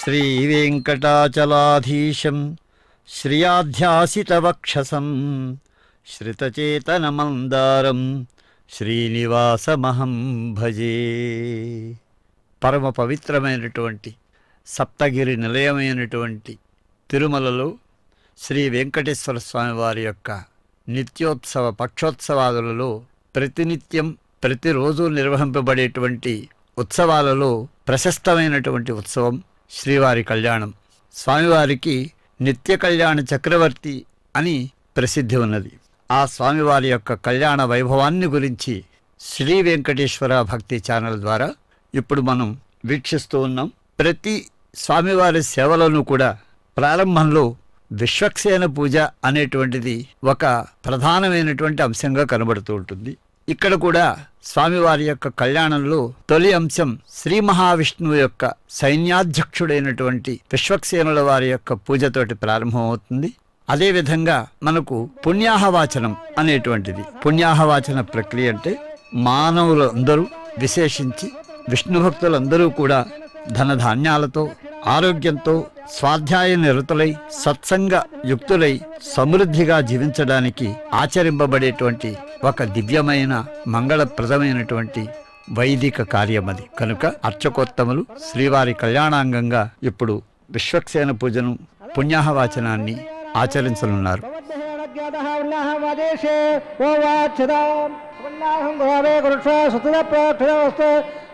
శ్రీవేంకటాచలాధీశం శ్రియాధ్యాసితవక్షసం శ్రితచేతనమందారం శ్రీనివాసమహం భజే. పరమ పవిత్రమైనటువంటి సప్తగిరి నిలయమైనటువంటి తిరుమలలో శ్రీ వెంకటేశ్వర స్వామి వారి యొక్క నిత్యోత్సవ పక్షోత్సవాలలో ప్రతినిత్యం ప్రతిరోజు నిర్వహింపబడేటువంటి ఉత్సవాలలో ప్రశస్తమైనటువంటి ఉత్సవం శ్రీవారి కళ్యాణం. స్వామివారికి నిత్య కళ్యాణ చక్రవర్తి అని ప్రసిద్ధి ఉన్నది. ఆ స్వామివారి యొక్క కళ్యాణ వైభవాన్ని గురించి శ్రీ వెంకటేశ్వర భక్తి ఛానల్ ద్వారా ఇప్పుడు మనం వీక్షిస్తూ ఉన్నాం. ప్రతి స్వామివారి సేవలను కూడా ప్రారంభంలో విశ్వక్సేన పూజ అనేటువంటిది ఒక ప్రధానమైనటువంటి అంశంగా కనబడుతూ ఉంటుంది. ఇక్కడ కూడా స్వామివారి యొక్క కళ్యాణంలో తొలి అంశం శ్రీ మహావిష్ణువు యొక్క సైన్యాధ్యక్షుడైనటువంటి విశ్వక్సేనుల వారి యొక్క పూజతోటి ప్రారంభమవుతుంది. అదేవిధంగా మనకు పుణ్యాహవాచనం అనేటువంటిది. పుణ్యాహవాచన ప్రక్రియ అంటే మానవులందరూ విశేషించి విష్ణు భక్తులందరూ కూడా ధనధాన్యాలతో ఆరోగ్యంతో స్వాధ్యాయ నిరతులై సత్సంగ యుక్తులై సమృద్ధిగా జీవించడానికి ఆచరింపబడేటువంటి ఒక దివ్యమైన మంగళప్రదమైనటువంటి వైదిక కార్యమది. కనుక అర్చకోత్తములు శ్రీవారి కళ్యాణాంగంగా ఇప్పుడు విశ్వక్సేన పూజను పుణ్యాహవాచనాన్ని ఆచరించనున్నారు.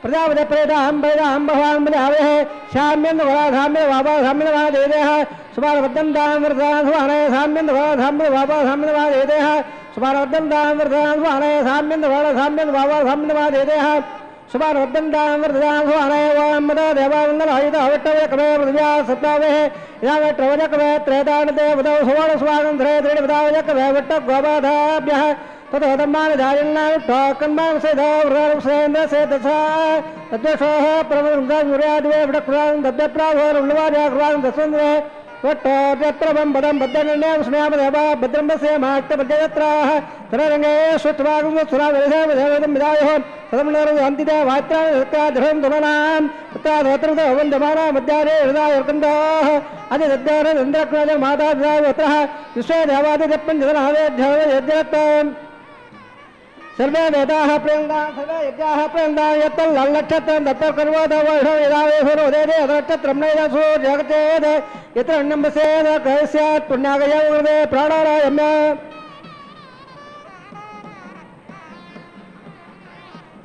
प्रजापति प्रेदाहं वेदाहं भगवान् बलिहावेः श्याम्यं वराधाम्य वाबा धाम्य वादेदेः सुभारवद्दं दां वरदां सुभाने धाम्यं वराधाम्य वाबा धाम्य वादेदेः सुभारवद्दं दां वरदां सुभाने धाम्यं वराधाम्य वाबा धाम्य वादेदेः सुभारवद्दं दां वरदां सुभाने वामद देवावन्दनायुध अवट्टवे कवे पृथिव्या सत्तावेः इदावे ट्रवजकवे त्रेदानते वदौ सुवर्ण स्वागं धरे त्रीणि वदावजकवे वट्ट गोबाधाभ्यः ततो धम्मानि धारिन्नां टोकन्मां सेधोव्रसेन्द्र सेतसा तद्वशोः प्रमुद्यादिवे वटक्रां दद्यप्राभोरुल्लवार्याकृवां दस्वन्द्रे वट्टोद्यत्रवं पदं बद्धनिर्णयं स्नेहमदेवा भद्रम्बसे माट्टपद्यत्राः तररङ्गे स्वत्वागं सुरावरिसेवदेवदं विदायोः सदम्नरन्तिदे वात्राणि सत्याधरं तुमनां तत्राधोत्रतो वन्दमाना मध्यारे हृदायर्कन्दाः अधिदद्यारन्द्रक्राज माता विदायवत्रः विश्वे देवादिजप्पञ्जनावेद्यवेद्यत्तम् सर्वे वेदाः प्रेन्दां सर्वे यज्ञाः प्रेन्दां यत्तल्लक्षत्रं दत्तकर्वोदवैषवेदावेशुरोदेदे अदक्षत्रं नैदसो जगतेद यत्र अन्नम्बसेद कयस्यात् पुण्यागयवृदे प्राणारायम्य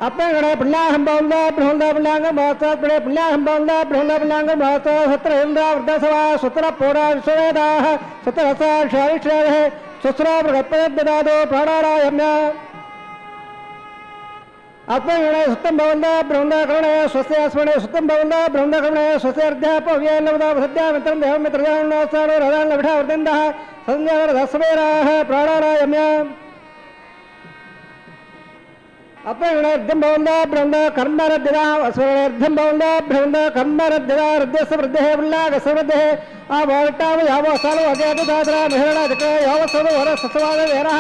अपने पुण्याहं बौन्दा बृहन्दा पुण्याङ्गं भास्तात् पुणे पुण्याहं बौन्दा बृहन्दा पुण्याङ्गं भास्तात् सत्र इन्द्रा वृद्धसवा सुत्र पोरा विश्ववेदाः सत्र रसा शारिश्रेवः सुस्रा बृहत्पयद्ददादो प्राणारायम्य आत्मगणे सुतम भवन्दा ब्रह्मदा करुणे स्वस्य स्मरणे सुतम भवन्दा ब्रह्मदा करुणे स्वस्य अर्ध्यापव्ये नवदा सद्या मित्रं देवं मित्रजानोस्तानो रदान लभा वर्धन्दः संज्ञावरदस्वेराः प्राणारायम्य आत्मगणे अर्धं भवन्दा ब्रह्मदा कर्मरद्यदा अस्मरणे अर्धं भवन्दा ब्रह्मदा कर्मरद्यदा हृदयस्य वृद्धेः उल्लाघसवृद्धेः आवाट्टाव यावो सालो अजयदाद्रा मेहरणा जक्र यावो सदो वर सत्सवाद वेरः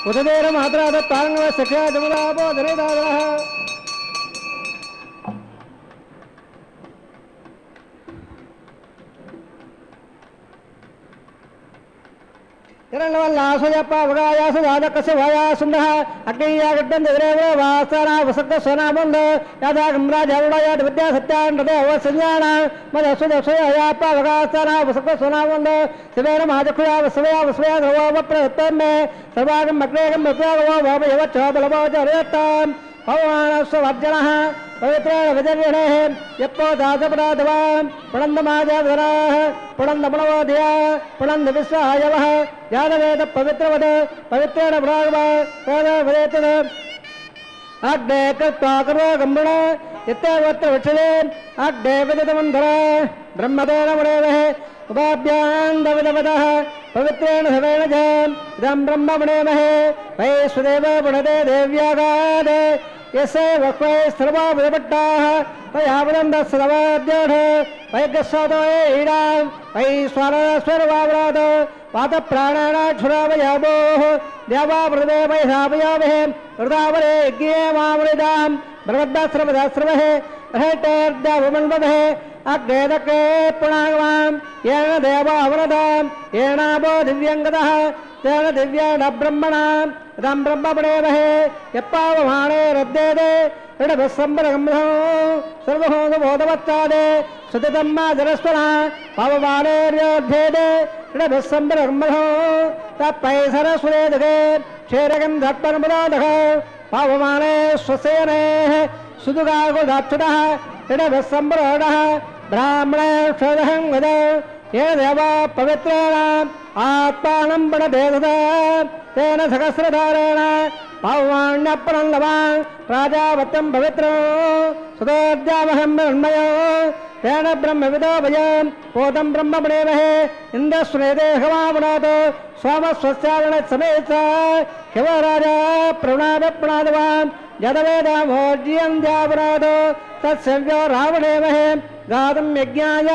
उददेर मात्रा तांग सख्या जमदाबो धनेदारः किरणवल्लासयप्पा वगायास जादकस्य वायासुन्दः अग्नियागड्डं दद्रेव वासना वसक्क सोनामन्द यादा गम्राजवडयाद विद्या सत्यान् हृदय अवसंज्ञाना मदसुदसयाप्पा वगासना वसक्क सोनामन्द शिवेन महाजखुया वसवया वसवया धवप्रतमे सर्वागं मग्नेगं मत्यागो भावयवच्च बलभोजरेत्तां भगवानस्ववर्जनः पवित्रेण विजर्यणेः यप्पो दासपराधवां पुणन्दमाजाधराः पुणन्दमणवोदया पुणन्दविश्वायवः जातवेद पवित्रवद पवित्रेण भ्रागव वेदवदेतद अग्ने कृत्वा कर्वगम्बण यत्तेवत्र वक्षले अग्ने विदितमन्धर ब्रह्मदेन मुनेवः उपाभ्यां दविदवदः पवित्रेण सवेण च इदं ब्रह्ममणेमहे वैश्वदेव पुणते देव्यागाद यसे वक्वै सर्वा विदपट्टाः वयावदन्दस्सदवाद्योढ वैगस्वादो ईडां वै स्वारस्वरवावराद पादप्राणानाक्षुरावयावोः देवा पृथ्वे वैशापयामहे वृदावरे यज्ञे मामृदां भगवद्दाश्रमदाश्रमहे रहेतेर्द्यावमन्वहे अग्ने दक्रे पुणागवां येन देवा अवरदां येनापो दिव्यङ्गतः तेन दिव्येण ब्रह्मणां इदं ब्रह्मपणेमहे यप्पावमाने रद्देदे ऋडभस्सम्बरगम्भो सर्वभूतबोधवत्तादे सुतितं मादरस्वना पावमानेर्योद्धेदे ऋडभस्सम्बरगम्भो तत्पैसरसुरेदगे क्षेरगं धत्परमुदादः पावमाने स्वसेनेः सुदुगागुदाक्षुतः ऋडभस्सम्बरोडः ब्राह्मणे क्षोदहं वद ये देवा पवित्रेण आत्मानं पणते तदा तेन सहस्रधारेण पावमान्यप्रणलवान् प्राजापत्यं पवित्रं सुतोद्यामहं मृण्मयो तेन ब्रह्मविदो भयं पोतं ब्रह्मपणेमहे इन्द्रस्वनेते हवामुनातो सोमस्वस्यावरणसमेत हिमराजा प्रवणादवान् यदवेदामोज्यं द्यावनादो तत्सव्यो रावणेमहे गातं यज्ञाय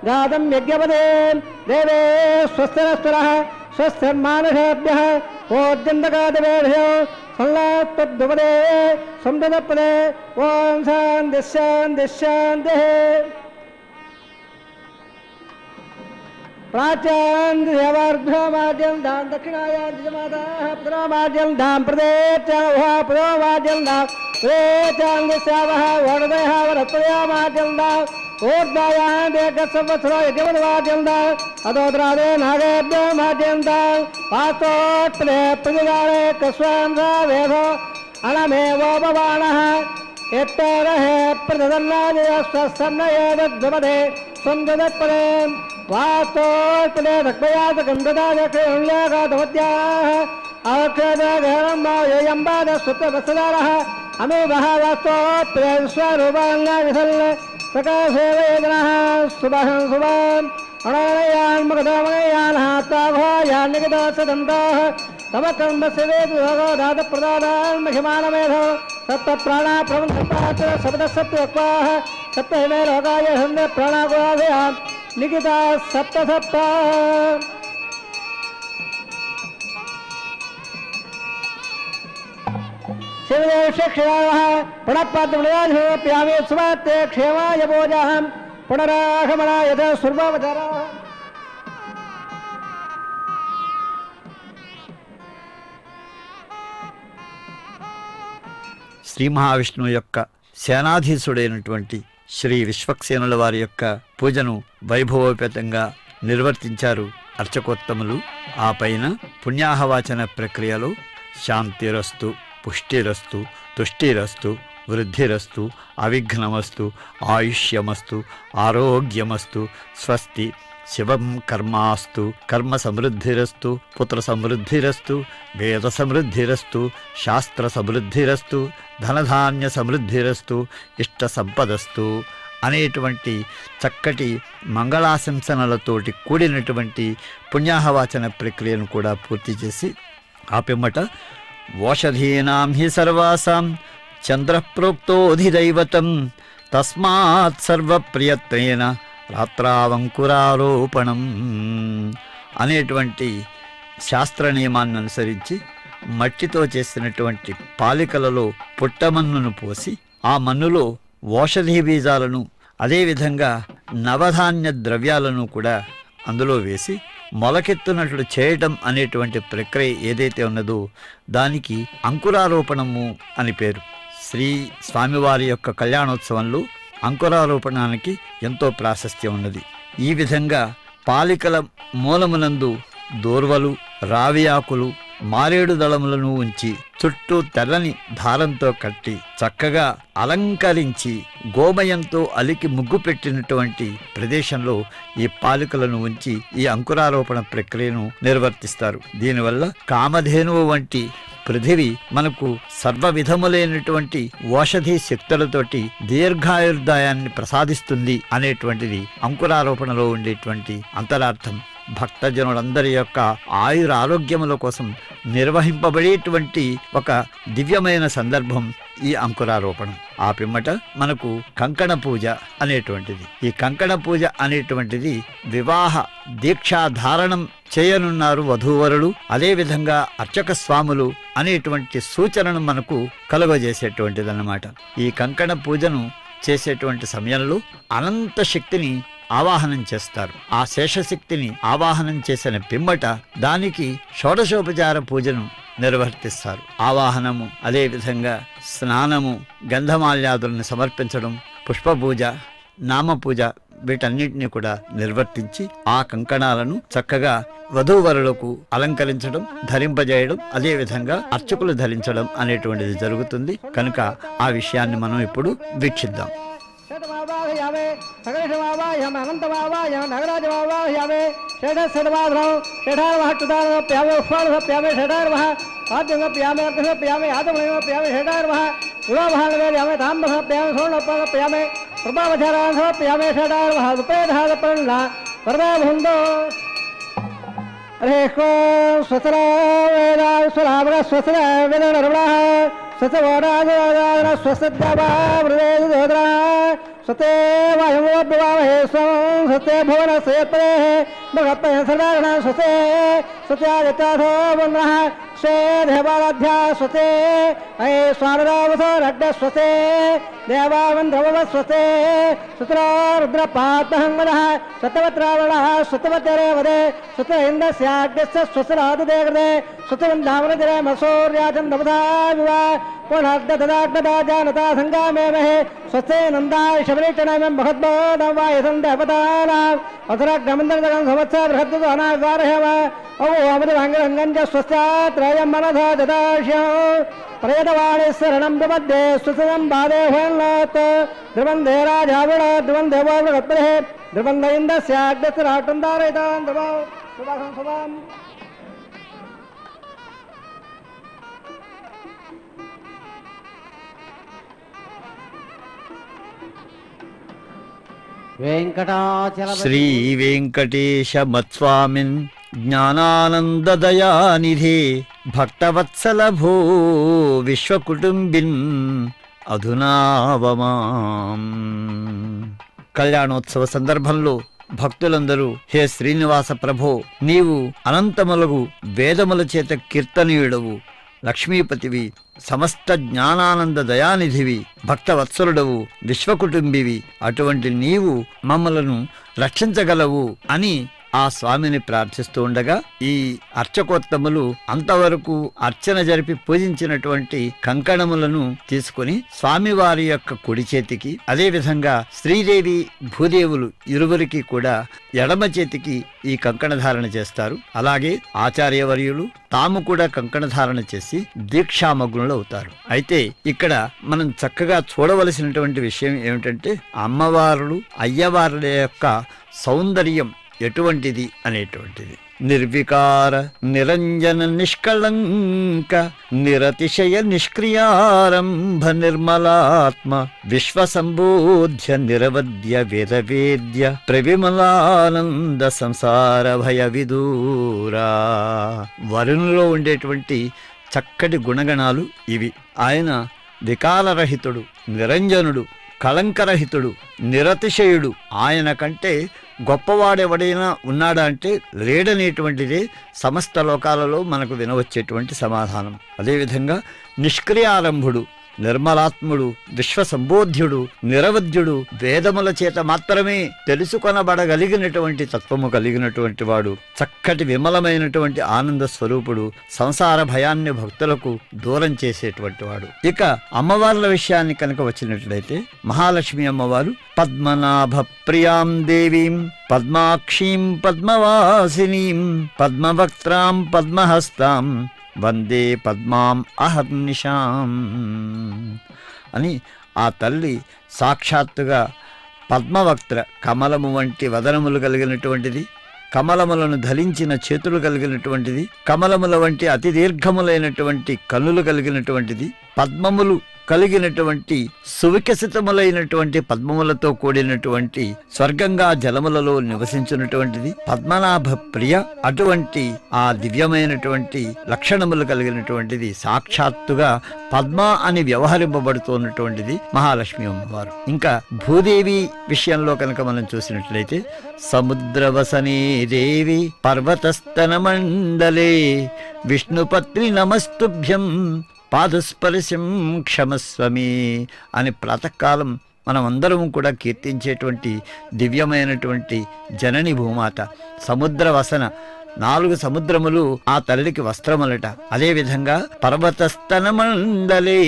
गातं यज्ञपदे देवे स्वस्तिरस्तुरः स्वस्तिर्मानुषेभ्यः ओद्यन्तकादवेभ्यो सल्लात्तद्वपदे संददपदे ॐ शान्तिः शान्तिः शान्तिः प्राच्यान्तिदेवार्भ्योमाद्यं दां दक्षिणायान्तिजमाताः पुनरामाद्यं दां प्रदेशावः पुनरामाद्यं दां प्रदेशान्तिस्यावः वरदयः वरत्वयामाद्यं दां ऊर्ध्वायान्तेकसंवत्सरो यज्ञपदवाद्यं दां अदोद्रादे नागेभ्यो माद्यं दां वास्तोत्पदे प्रतिगारे कस्वान्धा वेदो अनमेवोपवाणः एत्तरहे प्रतिदन्नादिस्वसन्नयेदद्वपदे सन्ददत्पदे वास्तोत्पदे दक्पयातकन्ददादक्षुल्यागातवद्याः अवक्षेदगहरं मायम्बादस्वत्ववत्सदारः अमीवः वास्तोत्पदे विश्वरूपाङ्गाविसल् सकाशेवेदनः सुभं शुभम् अणयान् मगधमयान् हास्ताघोयान् निगतसदन्ताः तव कर्मस्य वेदोगो दातप्रदादान् महिमानमेधो सप्तप्राणा प्रवन्तात् सप्तसत्त्वक्वाः सप्तहिमे लोकाय हन्द प्राणागोहाभयान् निगिता सप्तसप्ता शिवदेवक्षेक्षयावः पुनःपात्रमृगाधिप्यामि उत्सवात्ते क्षेमाय भोजाहं पुनरागमनाय सुर्ववधराः శ్రీ మహావిష్ణువు యొక్క సేనాధీశుడైనటువంటి శ్రీ విశ్వక్సేనుల వారి యొక్క పూజను వైభవోపేతంగా నిర్వర్తించారు అర్చకోత్తములు. ఆ పైన పుణ్యాహవాచన ప్రక్రియలో శాంతిరస్తు, పుష్టిరస్తు, తుష్టిరస్తు, వృద్ధిరస్తు, అవిఘ్నమస్తు, ఆయుష్యమస్తు, ఆరోగ్యమస్తు, స్వస్తి, శివం కర్మాస్తు, కర్మ సమృద్ధిరస్తు, పుత్ర సమృద్ధిరస్తు, వేద సమృద్ధిరస్తు, శాస్త్ర సమృద్ధిరస్తు, ధనధాన్య సమృద్ధిరస్తు, ఇష్ట సంపదస్తు అనేటువంటి చక్కటి మంగళాశంసనలతోటి కూడినటువంటి పుణ్యాహవాచన ప్రక్రియను కూడా పూర్తి చేసి ఆ పిమ్మట ఓషధీనాం హి సర్వాసాం చంద్రప్రోక్తోధిదైవతం తస్మాత్ సర్వప్రియత్వేన రాత్రావంకురారోపణం అనేటువంటి శాస్త్ర నియమాన్ని అనుసరించి మట్టితో చేసినటువంటి పాలికలలో పుట్టమన్నును పోసి ఆ మన్నులో ఓషధీ బీజాలను అదేవిధంగా నవధాన్య ద్రవ్యాలను కూడా అందులో వేసి మొలకెత్తునట్లు చేయటం అనేటువంటి ప్రక్రియ ఏదైతే ఉన్నదో దానికి అంకురారోపణము అని పేరు. శ్రీ స్వామివారి యొక్క కళ్యాణోత్సవంలో అంకురారోపణానికి ఎంతో ప్రాశస్త్యం ఉన్నది. ఈ విధంగా పాలికల మూలమునందు దోర్వలు, రావి ఆకులు, మారేడు దళములను ఉంచి చుట్టూ తెల్లని దారంతో కట్టి చక్కగా అలంకరించి గోమయంతో అలికి ముగ్గు పెట్టినటువంటి ప్రదేశంలో ఈ పాలికలను ఉంచి ఈ అంకురారోపణ ప్రక్రియను నిర్వర్తిస్తారు. దీనివల్ల కామధేనువు వంటి పృథివి మనకు సర్వ విధములైనటువంటి ఓషధి శక్తులతోటి దీర్ఘాయుర్దాయాన్ని ప్రసాదిస్తుంది అనేటువంటిది అంకురారోపణలో ఉండేటువంటి అంతరార్థం. భక్తజనులందరి యొక్క ఆయురారోగ్యముల కోసం నిర్వహింపబడేటువంటి ఒక దివ్యమైన సందర్భం ఈ అంకురారోపణం. ఆ పిమ్మట మనకు కంకణ పూజ అనేటువంటిది. ఈ కంకణ పూజ అనేటువంటిది వివాహ దీక్షాధారణం చేయనున్నారు వధూవరులు, అదేవిధంగా అర్చక స్వాములు అనేటువంటి సూచనను మనకు కలుగజేసేటువంటిదన్నమాట. ఈ కంకణ పూజను చేసేటువంటి సమయంలో అనంత శక్తిని ఆవాహనం చేస్తారు. ఆ శేషశక్తిని ఆవాహనం చేసిన పిమ్మట దానికి షోడశోపచార పూజను నిర్వర్తిస్తారు. ఆవాహనము, అదేవిధంగా స్నానము, గంధమాల్యాదులను సమర్పించడం, పుష్పపూజ, నామపూజ వీటన్నిటిని కూడా నిర్వర్తించి ఆ కంకణాలను చక్కగా వధూవరులకు అలంకరించడం, ధరింపజేయడం, అదేవిధంగా అర్చకులు ధరించడం అనేటువంటిది జరుగుతుంది. కనుక ఆ విషయాన్ని మనం ఇప్పుడు వీక్షిద్దాం. శతమావాహయామే సకలశమావాహయామే అనంతమావాహయామే నగరాజమావాహయామే షేఢశతమాధరం షేఢార్వహట్టుదారప్యామే ఉష్మానుసప్యామే షేఢార్వహ ఆద్యంగప్యామే అర్ధసప్యామే ఆదమనమప్యామే షేఢార్వహ వివాహాలవేయామే తాంబసప్యామే సోణప్యామే ప్రభావచారాసప్యామే షేఢార్వహ ఉపేధాదపన్న వరదాభుందో హరే స్వసర వేదాస్వరామర స్వసర వేదరమణ సత్యవారాజన స్వసద్గవామృదేదోదరా సతే వాయుమోభ్యవామహే స్వం సతే భువన సేత్రే భగత్పయ సదారణ స్వసే సత్యాదిత్యాథో వన్నః స్వే దేవారాధ్యా స్వసే అయే స్వారదావసో రడ్డ స్వసే దేవావంధ్రవ స్వసే సుత్రా రుద్ర పాత్మహంగదః సతవత్రావణః సతవతరేవదే సుత ఇంద్రస్యాగ్రస్య స్వసరాదుదే కృతే సుతవంధామనజరే మసూర్యాచం నవదా వివ పునర్దదాగ్నదా జానతా సంగామేమహే స్వస్తే నందాయ శబరీచనమం భగద్బోధవాయసం దేవతానాం అసురగ్రమందరగం సంవత్సర బృహద్దు అనాగారహేవ ఓ అమృతంగరంగం చ స్వస్యాత్రయం మనధా దదాశ్యం ప్రయతవాణి శరణం ప్రపద్దే సుసరం బాధే హేన్నాత్ ధ్రువందే రాజావిడ ధ్రువం దేవావృగత్పరే ధ్రువంద ఇంద్రస్యాగ్రస్యరాటం దారయితాం ధ్రువం శుభం శుభం. శ్రీ వెంకటేశ మత్స్వామిన్ జ్ఞానానందదయానిధే భక్తవత్సల భో విశ్వకుటుంబిన్ అధునావమాం. కళ్యాణోత్సవ సందర్భంలో భక్తులందరూ హే శ్రీనివాస ప్రభో, నీవు అనంతములగు వేదముల చేత కీర్తనీయుడవు, లక్ష్మీపతివి, సమస్త జ్ఞానానంద దయానిధివి, భక్తవత్సలుడవు, విశ్వకుటుంబివి. అటువంటి నీవు మమ్మలను రక్షించగలవు అని ఆ స్వామిని ప్రార్థిస్తూ ఉండగా ఈ అర్చకోత్తములు అంతవరకు అర్చన జరిపి పూజించినటువంటి కంకణములను తీసుకుని స్వామివారి యొక్క కుడి చేతికి, అదేవిధంగా శ్రీదేవి భూదేవులు ఇరువురికి కూడా ఎడమ చేతికి ఈ కంకణ ధారణ చేస్తారు. అలాగే ఆచార్యవర్యులు తాము కూడా కంకణ ధారణ చేసి దీక్షామగ్నులు అవుతారు. అయితే ఇక్కడ మనం చక్కగా చూడవలసినటువంటి విషయం ఏమిటంటే అమ్మవారులు అయ్యవారుల యొక్క సౌందర్యం ఎటువంటిది అనేటువంటిది. నిర్వికార నిరంజన నిష్కళంక నిరతిశయ నిష్క్రియారంభ నిర్మలాత్మ విశ్వసంబోధ్య నిరవద్య వేదవేద్య ప్రవిమలానంద సంసార భయ విదూరా. వరుణులో ఉండేటువంటి చక్కటి గుణగణాలు ఇవి. ఆయన వికారరహితుడు, నిరంజనుడు, కళంకరహితుడు, నిరతిశయుడు. ఆయన కంటే గొప్పవాడెవడైనా ఉన్నాడా అంటే లేడనేటువంటిదే సమస్త లోకాలలో మనకు వినవచ్చేటువంటి సమాధానం. అదేవిధంగా నిష్క్రియారంభుడు, నిర్మలాత్ముడు, విశ్వసంబోధ్యుడు, నిరవధ్యుడు, వేదముల చేత మాత్రమే తెలుసుకొనబడగలిగినటువంటి తత్వము కలిగినటువంటి వాడు, చక్కటి విమలమైనటువంటి ఆనంద స్వరూపుడు, సంసార భయాన్ని భక్తులకు దూరం చేసేటువంటి వాడు. ఇక అమ్మవార్ల విషయాన్ని కనుక వచ్చినట్లయితే మహాలక్ష్మి అమ్మవారు పద్మనాభ ప్రియాం దేవీం పద్మాక్షీం పద్మవాసినీం పద్మవక్త్రాం పద్మహస్తాం వందే పద్మాం అహర్నిశాం అని ఆ తల్లి సాక్షాత్తుగా పద్మవక్త్ర, కమలము వంటి వదనములు కలిగినటువంటిది, కమలములను ధరించిన చేతులు కలిగినటువంటిది, కమలముల వంటి అతి దీర్ఘములైనటువంటి కన్నులు కలిగినటువంటిది, పద్మములు కలిగినటువంటి సువికసితములైనటువంటి పద్మములతో కూడినటువంటి స్వర్గంగా జలములలో నివసించినటువంటిది పద్మనాభ ప్రియ. అటువంటి ఆ దివ్యమైనటువంటి లక్షణములు కలిగినటువంటిది సాక్షాత్తుగా పద్మ అని వ్యవహరింపబడుతున్నటువంటిది మహాలక్ష్మి అమ్మవారు. ఇంకా భూదేవి విషయంలో కనుక మనం చూసినట్లయితే సముద్రవసనే దేవి పర్వతస్తన మండలే విష్ణుపత్ని నమస్తుభ్యం పాదస్పర్శం క్షమస్వమి అని ప్రాతకాలం మనం అందరం కూడా కీర్తించేటువంటి దివ్యమైనటువంటి జనని భూమాత. సముద్ర వసన 4 సముద్రములు ఆ తల్లికి వస్త్రములట. అదేవిధంగా పర్వతస్తన మండలే,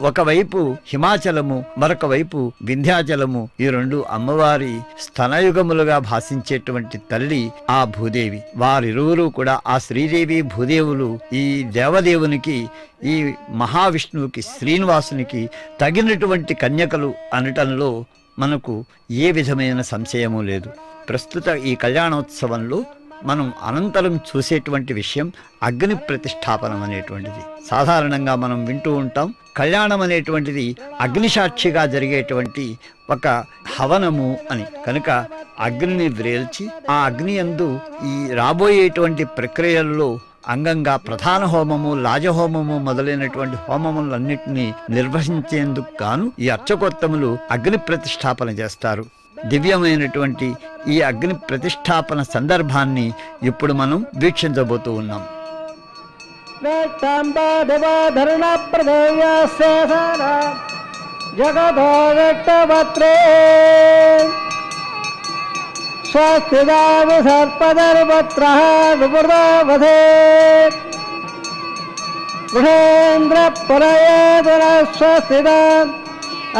ఒకవైపు హిమాచలము, మరొక వైపు వింధ్యాచలము, ఈ 2 అమ్మవారి స్తనయుగములుగా భాషించేటువంటి తల్లి ఆ భూదేవి. వారిరువురు కూడా ఆ శ్రీదేవి భూదేవులు ఈ దేవదేవునికి, ఈ మహావిష్ణువుకి, శ్రీనివాసునికి తగినటువంటి కన్యకలు అనటంలో మనకు ఏ విధమైన సంశయము లేదు. ప్రస్తుత ఈ కళ్యాణోత్సవంలో మనం అనంతరం చూసేటువంటి విషయం అగ్ని ప్రతిష్టాపనం అనేటువంటిది. సాధారణంగా మనం వింటూ ఉంటాం, కళ్యాణం అనేటువంటిది అగ్నిసాక్షిగా జరిగేటువంటి ఒక హవనము అని. కనుక అగ్నిని వ్రేల్చి ఆ అగ్ని యందు ఈ రాబోయేటువంటి ప్రక్రియల్లో అంగంగా ప్రధాన హోమము, లాజహోమము మొదలైనటువంటి హోమములన్నింటినీ నిర్వహించేందుకు గాను ఈ అర్చకోత్తములు అగ్ని ప్రతిష్టాపన చేస్తారు. దివ్యమైనటువంటి ఈ అగ్ని ప్రతిష్టాపన సందర్భాన్ని ఇప్పుడు మనం వీక్షించబోతూ ఉన్నాం.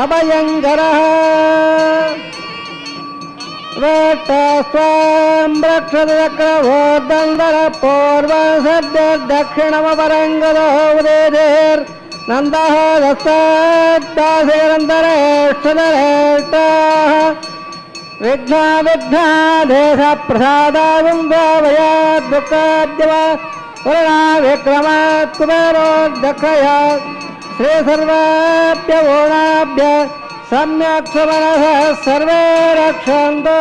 అభయంకరః రక్షదక్రవోర్దండర పూర్వసద్య దక్షిణమపరంగదో ఉదేదేర్ నందః దస్తాదాసేరంతరేష్టదరేష్టాః విఘ్నా విఘ్నాదేశ ప్రసాదావిందవయ దుఃఖాద్యవ వరుణా విక్రమాత్ కుబేరోద్దక్షయ శ్రీ సర్వాభ్య ఓణాభ్య సమ్యక్ సుమనః సర్వే రక్షంతు.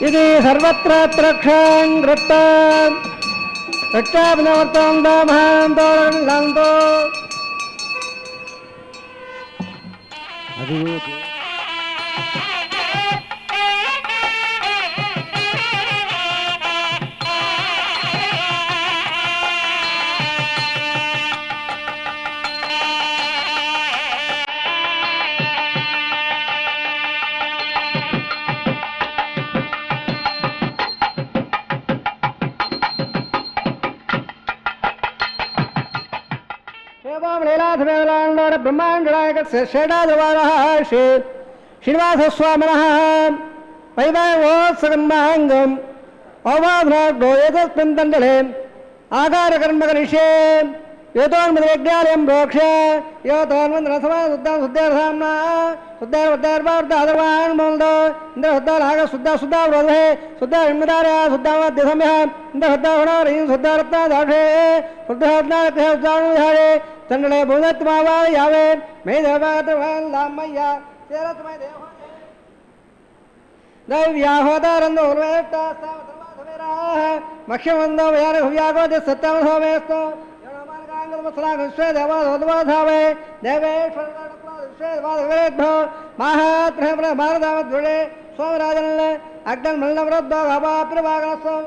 ఇది సర్వత్ర రక్షాం కృత్వా రక్షాభినవర్తంతో మహాంతో లంతో. బ్రహ్మాండనాయక షడాదివారః శ్రీ శ్రీనివాసస్వామినః వైభవోత్సగంగాంగం అవవాదనాగ్నో ఏతస్మిన్ దండలే ఆకారకర్మకరిష్యే యోతోన్మదివిజ్ఞాలయం ప్రోక్ష్య యోతోన్మందరసమాశుద్ధాంశుద్ధారసామ్నా శుద్ధార్వార్ధాదర్వాన్మోల్దో ఇంద్రశుద్ధాలాగ శుద్ధావరోధే శుద్ధాన్మదార్య శుద్ధావాద్యసమ్య ఇంద్రశుద్ధాహుణారీం శుద్ధారత్నాదాక్షే శుద్ధాత్నాక్షే తండ్రులే భూదత్మావా యావే మే దేవామయ్య దైవ్యాహోదారందో మక్ష్యమందో వ్యాగోది సత్యమేస్తో విశ్వే దేవాధోద్వాధావే దేవేశ్వరేభ్యో మహాత్రే స్వామిరాజన్ అగ్ని మల్లవృద్ధాపివాగనస్వం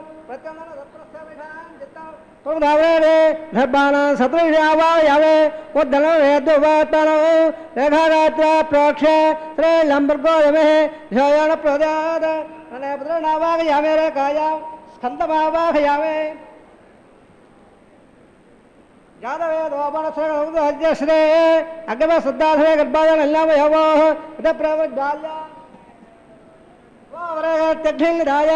ధర్మానా సతృయావే ఉద్దనవేద్యువాతనో రేఖాగాత్ర ప్రోక్ష శ్రీ లంబర్గోయమే ధ్యాన ప్రదాద పుత్రనావాగయామే రేఖాయ స్కందమావాహయామే జాతవేదోపనశ్రే అగ్రమ శుద్ధాశ్రే గర్భాయ ఎల్లామయవో ఇత ప్రవజ్జాల్య ాయ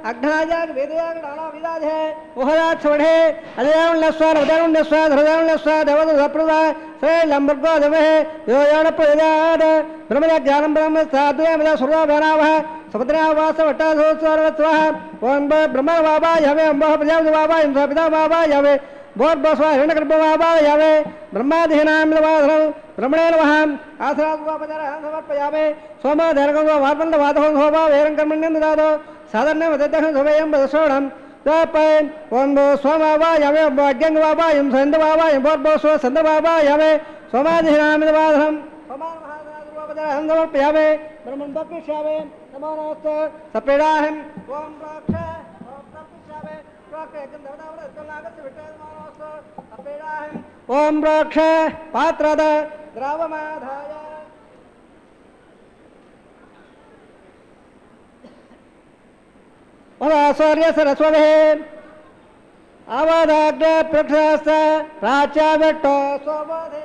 అఘ్నాయ వేదయాగడానా విదాధే ఉహరాక్షే అదేస్వాదేవస్వాధృదేవస్వా దేవదప్రద శ్రే లంబర్గోదమే యోయాణ ప్రజాద బ్రహ్మజ జ్ఞానం బ్రహ్మ సాధుమద సురభనావ సుభద్రావాస వట్టాధోత్సవ ఓం బ్రహ్మ బాబా యమే అంబ ప్రజాపతి బాబా ఇంద్ర పితా బాబా యమే भोर्भस्व हिरण्यगर्भमावाहयामि ब्रह्मादिनामिदवाधनं ब्रह्मणे नमः आसनादुपचारं समर्पयामि सोमधर्गं वार्पन्दवादहं सोमावेरं कर्मण्यं ददातु साधन्यं दद्दहं सोमेयं वदश्रवणं तपयन् ओं सोमावाहयामि अज्ञङ्गवावायं सन्दवावायं भोर्भस्व सन्दवावाहयामि सोमादिनामिदवाधनं सोमानमहासनादुपचारं समर्पयामि ब्रह्मं बक्ष्यामि नमो नमस्ते सप्रीडाहं ओं प्राक्ष ओम रक्ष पात्रद द्रवमाधाय सूर्य सरस्वती अवधाग्र प्रक्षास प्राचाव्यट्टो स्वबोधे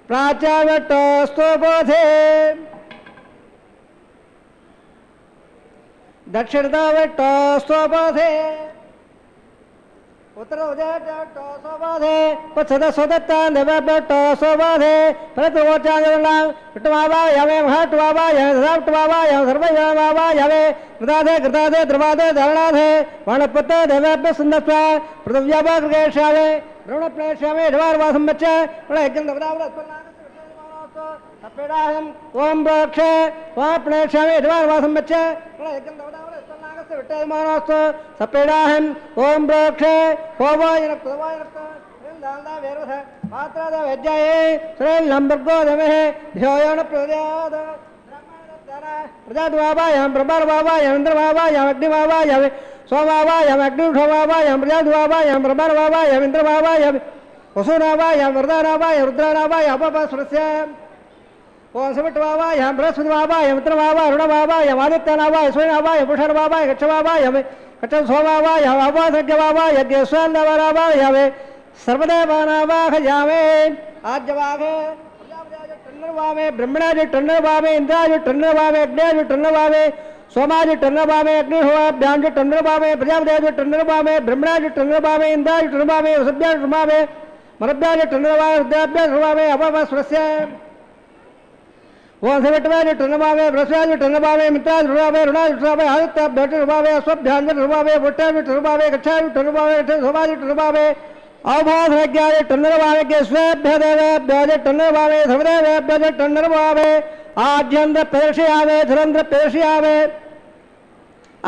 प्राचाव्यट्टो स्वबोधे दक्षिणदावट्टो स्वबोधे उत्तर उदयट्टो स्वबोधे पश्चिमसोदत्ता देवट्टो स्वबोधे प्रतोचांगलां टवावायवे महटवावायवे सर्वटवावायवे सर्वयावायवे कृतादे द्रवादे धरणादे वणपते देवप्य सुन्दस्वा पृथ्व्याभागेशावे ऋणप्लेशावे ढवारवासं बच्च प्रणयजन्दवदावरत्पन्नागस्य अपेडाहं ओम रक्ष वाप्लेशावे ढवारवासं बच्च प्रणयजन्दवदावरत्पन्नागस्य विट्टयमानस्तु सपेडाहं ओम रक्ष होवायनक्तवायनक्त दानदा वेरवथ मात्रादा वेज्याये श्रेण लंबर्गो देवे ध्योयन प्रद्याद प्रजाद्वावायं ब्रह्मवावायं इंद्रवावायं अग्निवावायं सोमवावायं अग्निषवावायं प्रजाद्वावायं ब्रह्मवावायं इंद्रवावायं वसुनावायं वरदानावायं रुद्रानावायं अपपस्रस्य ओं सविट्वावायं बृहस्पतिवावायं मित्रवावायं रुणवावायं आदित्यनावायं सूर्यनावायं पुषर्वावायं गच्छवावायं गच्छ सोमावायं अपासज्ञवावायं यज्ञस्वन्दवरावायं सर्वदेवानावाहयामे आज्यवाहे टन्नवामे ब्रह्मणाज टन्नवामे इंद्राज टन्नवामे अग्निज टन्नवामे सोमाज टन्नवामे अग्निहोवाभ्याम टन्नवामे प्रजापतिज टन्नवामे ब्रह्मणाज टन्नवामे इंद्राज टन्नवामे वसुभ्याज टन्नवामे मरुभ्याज टन्नवामे रुद्राभ्याज टन्नवामे अपपस्रस्य ओं सविट्वाज टन्नवामे बृहस्पतिज टन्नवामे मित्राज टन्नवामे रुणाज टन्नवामे आदित्याभ्याज टन्नवामे अश्वभ्याज टन्नवामे वट्टाज टन्नवामे गच्छाज टन्नवामे सोमाज टन्नवामे अवभासज्ञाय टन्नरवावे स्वेभ्य देवेभ्य टन्नरवावे सर्वदेवेभ्य टन्नरवावे आद्यन्द्र प्रदर्शयामे धुरन्द्र प्रदर्शयामे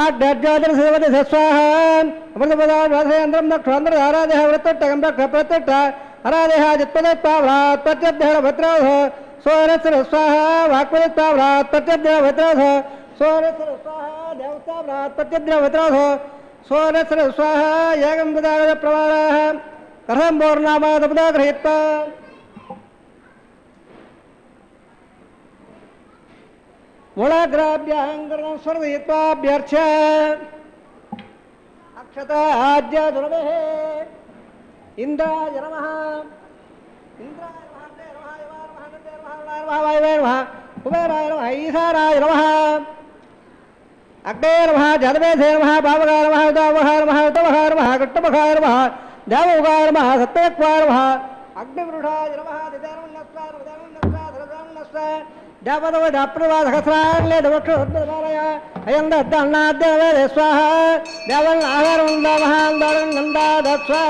आड्यज्योतिर सर्वति स्वाहा अमृतपदान्द्रं दक्षान्द्र आराधः वृत्तटकं दक्ष प्रत्यट्ट आराधः जित्पदत्पाव्रात् प्रत्यभ्यः भद्रोध सोरस्र स्वाहा वाक्पदत्पाव्रात् प्रत्यभ्यः भद्रोध सोरस्र स्वाहा देवताव्रात् प्रत्यभ्यः भद्रोध सोरस्र स्वाहा यागं ददागद प्रवाहः करहं बोर्नामादपदा गृहीत्वा मूलाग्राभ्यां स्वर्गयित्वाभ्यर्च अक्षता आद्य दुर्वेः इन्द्राय नमः इंद्राय नमः वायवे नमः कुबेराय नमः ईशानाय नमः अग्ने नमः जलवेधे नमः पावकाय नमः उदावहाय नमः उतवहाय नमः कट्टपखाय नमः देवोगाय नमः सत्यक्वाय नमः अग्निवृषाय नमः दिदारुण्यस्वाय नमः धरदारुण्यस्वाय देवदवदप्रवादहस्रान्ले दवक्षोद्भवालय अयं दत्तन्नाद्यवेदे स्वाहा देवन् आहारमुण्डमहान्दरन्नन्दादस्वा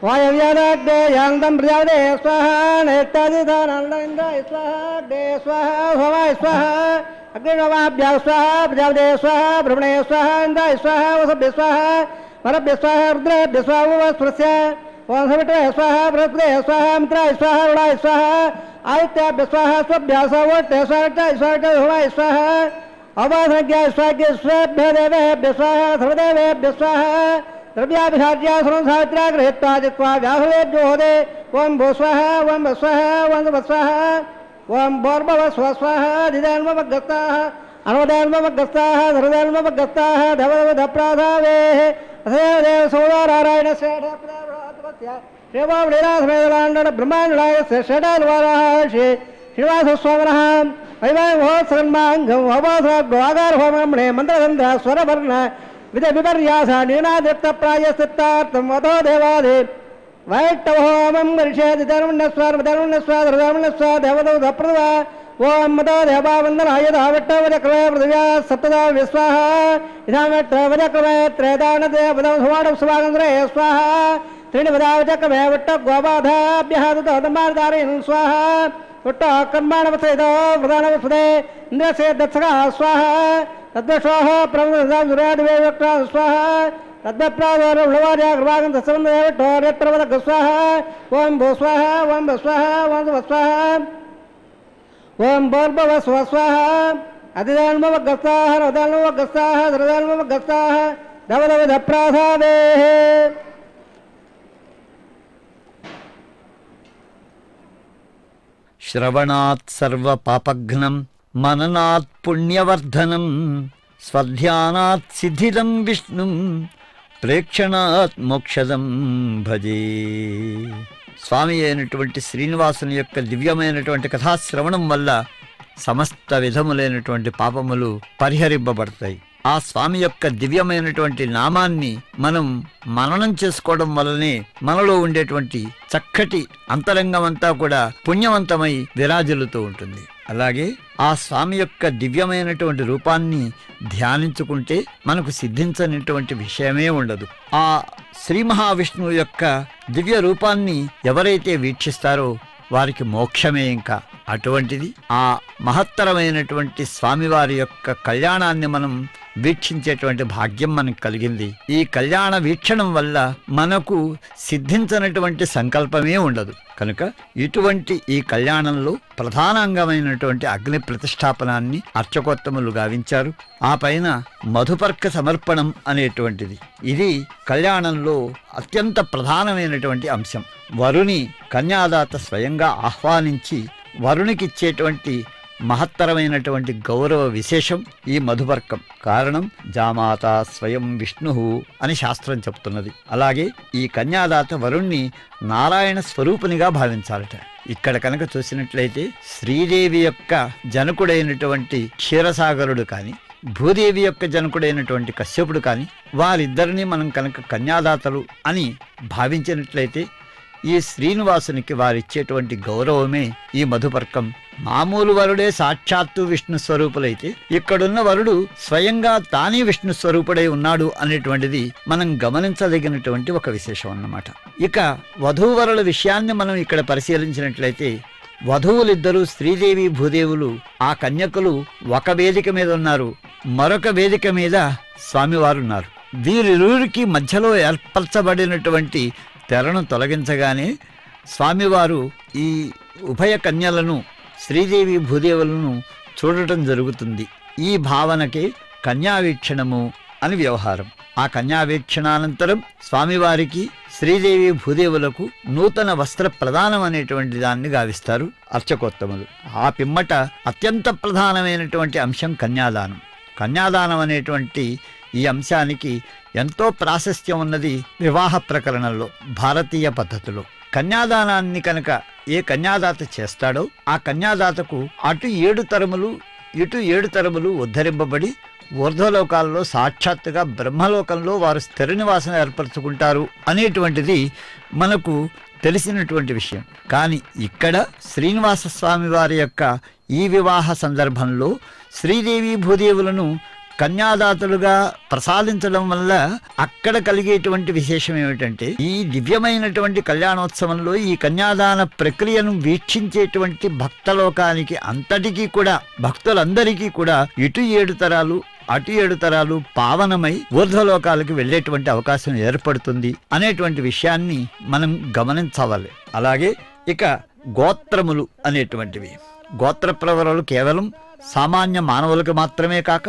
वायव्यादाग्ने यान्तं प्रजापते स्वाहा नेत्यादिधानन्दइन्द्राय स्वाहा अग्ने स्वाहा सोमाय स्वाहा अग्निनवाभ्यां स्वाहा प्रजापते स्वाहा ब्रह्मणे स्वाहा इन्द्राय स्वाहा वसुभ्ये स्वाहा परभ्य स्वाहा रुद्रेभ्य स्वाहा वस्पृश्य ओं सविट्रे स्वाहा बृहस्पते स्वाहा मित्राय स्वाहा रुणाय स्वाहा आदित्याभ्य स्वाहा स्वभ्यः स्वावट्टे स्वाहा सोमाय स्वाहा अवासज्ञाय स्वाहा स्वेभ्य देवेभ्य स्वाहा सर्वदेवेभ्य स्वाहा द्रव्याभिषाद्या सर्वसावित्रा गृहीत्वा जित्वा व्यासवेभ्यो होदे ओं भो स्वाहा ओं स्वाहा ओं स्वाहा ओं भोर्भुवः स्वाहा दिदान्वमग्रस्ताः अनुदान्वमग्रस्ताः सर्वदान्वमग्रस्ताः धवदप्राधावेः देव सौदारायणस्य श्रीवावलीरासमेदलाण्डन ब्रह्माण्डलायस्य षडाद्वाराः श्री श्रीनिवासस्वामिनः वैवाहिमहोत्सवन्माङ्गम् अवोधरागारहोमणे मन्त्रगन्ध स्वरवर्ण विपर्यास नीनादृप्तप्रायस्थितार्थं वधो देवादि वैष्णवहोमं वर्षेति धर्मण्यस्वा धर्मण्यस्वा धर्मण्यस्वा देवदौ धप्रवा ఓం మదో దేవావందనాయ దావిట్టవజక్రమే పృథివ్యా సప్తదా విశ్వాహ ఇదామిట్టవజక్రమే త్రేదాన దేవదం సువాడం సువాగంద్రే స్వాహ త్రీణి వదావజక్రమే విట్ట గోబాధాభ్యః దమార్దారయన్ స్వాహ విట్ట కర్మాణవసేదో ప్రధానవసదే ఇంద్రసే దత్సగా స్వాహ తద్వశ్వాహ ప్రవదం సురాదివే విక్ర స్వాహ తద్ప్రాదోర్వార్య కృపాగం దశవందే విట్టో నేత్రవదక స్వాహ ఓం భూ స్వాహ ఓం భస్వాహ ఓం స్వాహ ఓం భోర్భవ స్వస్వాహ అతిదాన్మవగస్తాహ రవదాన్మవగస్తాహ ధరదాన్మవగస్తాహ దవదవద ప్రాధావే శ్రవణాత్ సర్వ పాపఘ్నం మననాత్ పుణ్యవర్ధనం స్వధ్యానాత్ సిద్ధిదం విష్ణుం ప్రేక్షణాత్ మోక్షదం భజే. స్వామి అయినటువంటి శ్రీనివాసుని యొక్క దివ్యమైనటువంటి కథాశ్రవణం వల్ల సమస్త విధములైనటువంటి పాపములు పరిహరింపబడతాయి. ఆ స్వామి యొక్క దివ్యమైనటువంటి నామాన్ని మనం మననం చేసుకోవడం వల్లనే మనలో ఉండేటువంటి చక్కటి అంతరంగమంతా కూడా పుణ్యవంతమై విరాజిల్లుతూ ఉంటుంది. అలాగే ఆ స్వామి యొక్క దివ్యమైనటువంటి రూపాన్ని ధ్యానించుకుంటే మనకు సిద్ధించనిటువంటి విషయమే ఉండదు. ఆ శ్రీ మహావిష్ణువు యొక్క దివ్య రూపాన్ని ఎవరైతే వీక్షిస్తారో వారికి మోక్షమే. ఇంకా అటువంటిది ఆ మహత్తరమైనటువంటి స్వామివారి యొక్క కళ్యాణాన్ని మనం వీక్షించేటువంటి భాగ్యం మనకు కలిగింది. ఈ కళ్యాణ వీక్షణం వల్ల మనకు సిద్ధించినటువంటి సంకల్పమే ఉండదు. కనుక ఇటువంటి ఈ కళ్యాణంలో ప్రధానాంగమైనటువంటి అగ్ని ప్రతిష్టాపనాన్ని అర్చకోత్తములు గావించారు. ఆ పైన మధుపర్క సమర్పణం అనేటువంటిది ఇది కళ్యాణంలో అత్యంత ప్రధానమైనటువంటి అంశం. వరుని కన్యాదాత స్వయంగా ఆహ్వానించి వరునికిచ్చేటువంటి మహత్తరమైనటువంటి గౌరవ విశేషం ఈ మధుపర్కం. కారణం జామాత స్వయం విష్ణు అని శాస్త్రం చెప్తున్నది. అలాగే ఈ కన్యాదాత వరుణ్ణి నారాయణ స్వరూపునిగా భావించాలట. ఇక్కడ కనుక చూసినట్లయితే శ్రీదేవి యొక్క జనకుడైనటువంటి క్షీరసాగరుడు కానీ భూదేవి యొక్క జనకుడైనటువంటి కశ్యపుడు కానీ వారిద్దరినీ మనం కనుక కన్యాదాతలు అని భావించినట్లయితే ఈ శ్రీనివాసునికి వారిచ్చేటువంటి గౌరవమే ఈ మధుపర్కం. మామూలు వరుడే సాక్షాత్తు విష్ణు స్వరూపులైతే ఇక్కడున్న వరుడు స్వయంగా తానే విష్ణు స్వరూపుడై ఉన్నాడు అనేటువంటిది మనం గమనించదగినటువంటి ఒక విశేషం అన్నమాట. ఇక వధూవరుల విషయాన్ని మనం ఇక్కడ పరిశీలించినట్లయితే వధువులిద్దరూ శ్రీదేవి భూదేవులు ఆ కన్యకులు ఒక వేదిక మీద ఉన్నారు, మరొక వేదిక మీద స్వామివారు ఉన్నారు. వీరిరువురికి మధ్యలో ఏర్పరచబడినటువంటి తెరను తొలగించగానే స్వామివారు ఈ ఉభయ కన్యలను శ్రీదేవి భూదేవులను చూడటం జరుగుతుంది. ఈ భావనకే కన్యావీక్షణము అని వ్యవహారం. ఆ కన్యావీక్షణానంతరం స్వామివారికి శ్రీదేవి భూదేవులకు నూతన వస్త్ర ప్రదానం అనేటువంటి దాన్ని గావిస్తారు అర్చకోత్తములు. ఆ పిమ్మట అత్యంత ప్రధానమైనటువంటి అంశం కన్యాదానం. కన్యాదానం అనేటువంటి ఈ అంశానికి ఎంతో ప్రాశస్త్యం ఉన్నది వివాహ ప్రకరణంలో భారతీయ పద్ధతిలో. కన్యాదానాన్ని కనుక ఏ కన్యాదాత చేస్తాడో ఆ కన్యాదాతకు అటు 7 తరములు ఇటు 7 తరములు ఉద్ధరింపబడి ఊర్ధ్వలోకాల్లో సాక్షాత్తుగా బ్రహ్మలోకంలో వారు స్థిర నివాసం ఏర్పరచుకుంటారు అనేటువంటిది మనకు తెలిసినటువంటి విషయం. కానీ ఇక్కడ శ్రీనివాస స్వామి వారి యొక్క ఈ వివాహ సందర్భంలో శ్రీదేవి భూదేవులను కన్యాదాతలుగా ప్రసాదించడం వల్ల అక్కడ కలిగేటువంటి విశేషం ఏమిటంటే ఈ దివ్యమైనటువంటి కళ్యాణోత్సవంలో ఈ కన్యాదాన ప్రక్రియను వీక్షించేటువంటి భక్తలోకానికి అంతటికీ కూడా భక్తులందరికీ కూడా ఇటు 7 తరాలు అటు 7 తరాలు పావనమై ఊర్ధ్వలోకాలకు వెళ్ళేటువంటి అవకాశం ఏర్పడుతుంది అనేటువంటి విషయాన్ని మనం గమనించవాలి. అలాగే ఇక గోత్రములు అనేటువంటివి, గోత్ర ప్రవరాలు కేవలం సామాన్య మానవులకు మాత్రమే కాక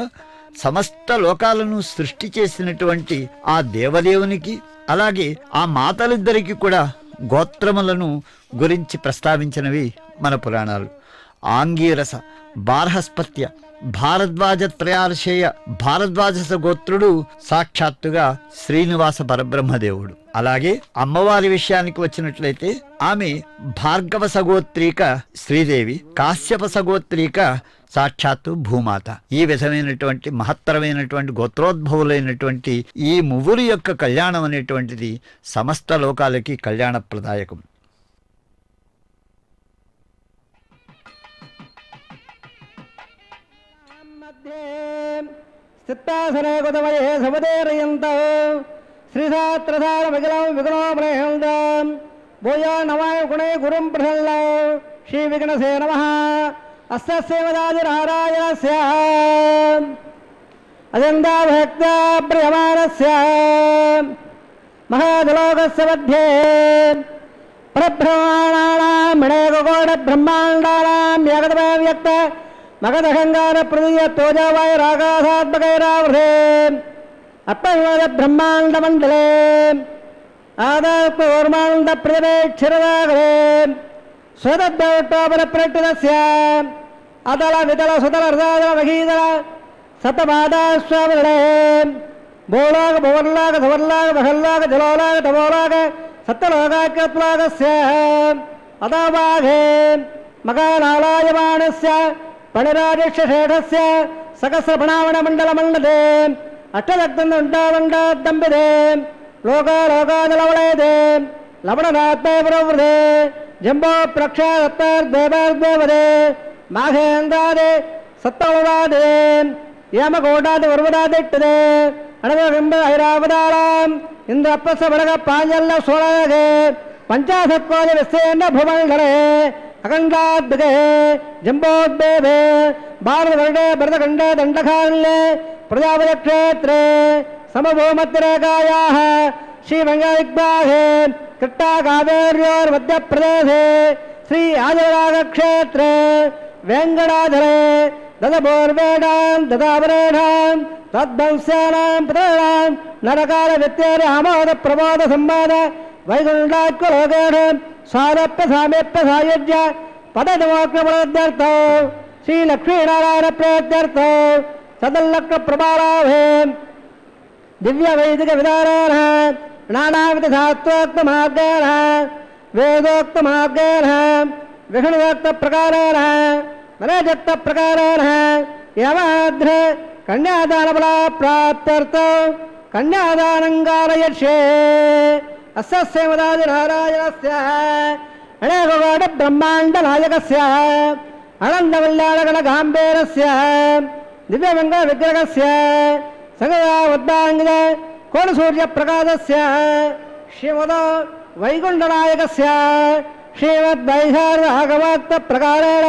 సమస్త లోకాలను సృష్టి చేసినటువంటి ఆ దేవదేవునికి అలాగే ఆ మాతలిద్దరికి కూడా గోత్రములను గురించి ప్రస్తావించినవి మన పురాణాలు. ఆంగీరస, బార్హస్పత్య, భారద్వాజ త్రయార్షేయ భారద్వాజస గోత్రుడు సాక్షాత్తుగా శ్రీనివాస పరబ్రహ్మదేవుడు. అలాగే అమ్మవారి విషయానికి వచ్చినట్లయితే ఆమె భార్గవ సగోత్రీక శ్రీదేవి, కాశ్యప సగోత్రీక సాక్షాత్తు భూమాత. ఈ విధమైనటువంటి మహత్తరమైనటువంటి గోత్రోద్భవులైనటువంటి ఈ ముగ్గురు యొక్క కళ్యాణం అనేటువంటిది సమస్త లోకాలకి కళ్యాణప్రదాయకం. चित्तासने कुतमये सपदेर्यन्त श्रीसात्रसारमिगलं विघ्नोपनेहन्तं भूयो नमाय गुणे गुरुं प्रसन्न श्रीविघ्नसे नमः। अस्य सेवदादिनारायणस्य अजन्दाभक्त्या प्रियमाणस्य महाजलोकस्य मध्ये परब्रह्माणानां मणेकोटब्रह्माण्डानां जगद्व्यक्त मगधहंगार प्रदीय तोजवाय रागासात्मकैरावृते अप्पविमोद ब्रह्मांड मंडले आदात्मोर्मांड प्रतिक्षरदागरे स्वदद्दौटोपर प्रकृतस्य अदल विदल सुदल हृदल महीदल सतपादाश्वावरणे भूलोक भुवर्लोक धुवर्लोक महल्लोक जलोलोक तमोलोक सत्यलोकाकृत्वागस्य अदावाघे मगानालायमानस्य पणिराजश्रेष्ठस्य सकस्रपणावणमण्डलमण्डले अष्टदग्धन्दण्डावण्डाद्दम्बिते लोकालोकाजलवलयते लवणनात्मे प्रवृते जम्बो प्रक्षादत्तर्देवदेवदे माघेन्द्रादे सत्तवदादे यमकोटादि वर्वदादिट्टदे अणवबिम्ब ऐरावदालाम् इन्द्रप्पस्य बडग पाञ्जल्य सोळगे पञ्चाशत्कोज विस्तीर्ण भूमण्डले अखंडाद्भुते जम्बोद्भेदे भारतवर्णे भरतखण्डे दण्डकारण्ये प्रजापति क्षेत्रे समभूमध्यरेखायाः श्रीमङ्गलदिग्भागे कृष्णा कावेर्योर्मध्यप्रदेशे श्री आदिवरागक्षेत्रे वेङ्कटाचले ददपूर्वेणां ददावरेणां तद्वंस्यानां पुत्राणां नरकालवित्तेर्य आमोद प्रमोद संवाद वैकुण्ठात्मलोकेण स्वारप्य सामेप्य सायुज्य पदनमोक्षप्रत्यर्थो श्रीलक्ष्मीनारायण प्रेत्यर्थो सदल्लक्ष्म प्रबालाभे दिव्य वैदिक विधारेण नानाविध शास्त्रोक्त मार्गेण वेदोक्त मार्गेण विष्णुदत्त प्रकारेण नरेजत्त प्रकारेण यमाद्र कन्यादानबला प्राप्त्यर्थो कन्यादानं कारयिष्ये। अस्य सेवदादिनारायणस्य अनेककोट ब्रह्माण्डनायकस्य अनन्दमल्याणगणगाम्भीरस्य दिव्यमङ्गलविग्रहस्य सगदावद्दाङ्गिद कोणसूर्यप्रकाशस्य श्रीमदो वैकुण्ठनायकस्य श्रीमद्वैशाखभक्तप्रकारेण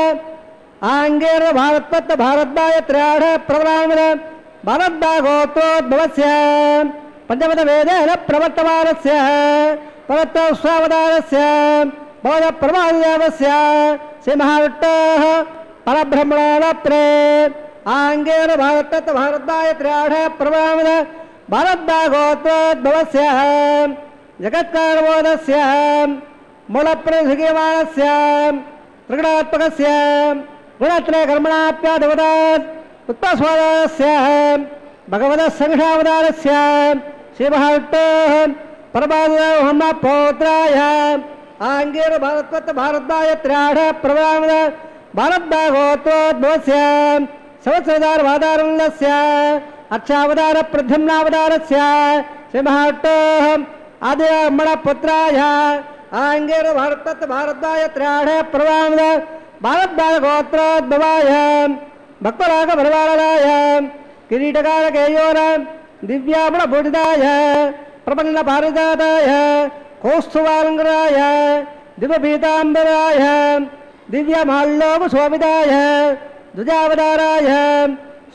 आङ्गेर भारतपत्त भारद्वायत्र्याढ प्रवरामिद भारद्वागोत्रोद्भवस्य पंचमवेदेन प्रवर्तमानस्य पवत्तस्वावतारस्य बोधप्रभादेवस्य श्रीमहाविष्णोः परब्रह्मणोऽप्रे आङ्गेन भारततत्त भारद्वायत्र्याढ प्रवरामिद भारद्वागोत्रोद्भवस्य जगत्कारणबोधस्य मूलप्रतिगीयमानस्य त्रिगुणात्मकस्य गुणत्रयकर्मणाप्याधिपदात् उत्पस्वादस्य भगवतः संघावतारस्य श्रीमहाविष्णोः परमात्मपौत्राय आङ्गेन भारतवत् भारद्वायत्र्याढ प्रवरामिद भारद्वागोत्रोद्भवस्य संवत्सरदारवादारुण्यस्य अर्चावतार प्रद्युम्नावतारस्य श्रीमहाविष्णोः आदिब्रह्मणपुत्राय आङ्गेन भारतवत् भारद्वायत्र्याढ प्रवरामिद भारद्वागोत्रोद्भवाय भक्तरागपरिवाराय किरीटकारकेयोर दिव्यामणभूषिताय प्रपन्नपारिजाताय कौस्तुभालङ्कृताय दिव्यपीताम्बराय दिव्यमाल्योपशोभिताय द्विजावताराय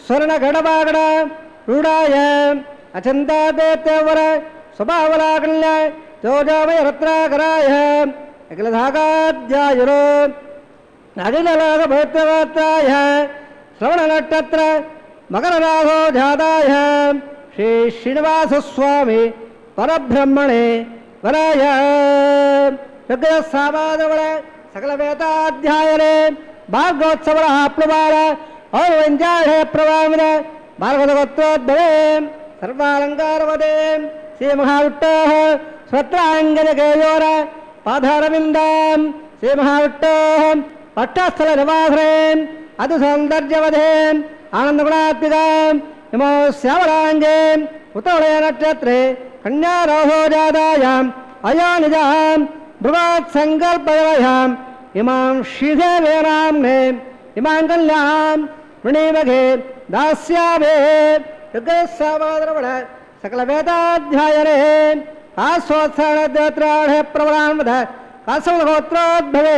स्वर्णगणवागण रूढाय अचन्तादेत्यवर स्वभावलाकल्य चोजामय रत्नाकराय अखिलधाकाध्यायुरो अखिललोकभैत्रवात्राय श्रवणनक्षत्र मकरराधो जाताय श्री श्रीनिवासस्वामी परब्रह्मणे वराय ऋग्वेदसामादवळ सकलवेदाध्यायने भार्गवोत्सवः प्लुबार और्वञ्जाढे प्रवामिद भार्गवतगोत्रोद्भवे सर्वालङ्कारवदे श्रीमहाविष्णोः स्वत्राङ्गजकेयोर पादारविन्दां श्रीमहाविष्णोः पट्टस्थलनिवासने अतिसौन्दर्यवधे आनन्दगुणात्मिकाम् इमो श्यामलाङ्गे उत्तमनक्षत्रे कन्यारोहो जातायाम् अयोनिजाम् बृहत्सङ्कल्पदयाम् इमां श्रीदेवेनाम्ने इमां कल्यां वृणीमघे दास्यामे యుగేశ్వరమణ సకల వేదాధ్యాయనే ఆశ్వత్సరాణే ప్రవరాన్మద కాశవగోత్రోద్భవే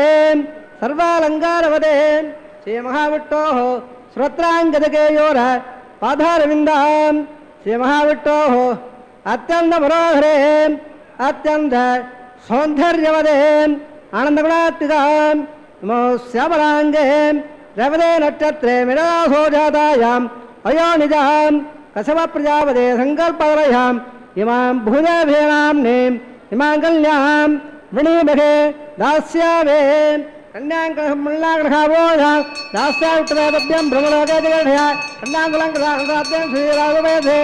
సర్వాలంకారవదే శ్రీ మహావిట్టో శ్రోత్రాంగదకేయోర పాదారవిందాం శ్రీ మహావిట్టో అత్యంత మనోహరే అత్యంత సౌందర్యవదే ఆనందగుణాత్మికాం నమో శ్యామలాంగే రవదే నక్షత్రే మిడాసో జాతాయాం అయోనిజాం కశవ ప్రజాపదే సంకల్పవరయాం ఇమాం భూదేభేనాంనేం హిమాంగల్యాం వృణీమహే దాస్యామే కన్యాంకమల్లాగ్రహావోజాం దాస్యాయుక్తవేదభ్యం భ్రమలోకేజగఢయా కన్యాంకులంకృతాభ్యం శ్రీరాఘవేధే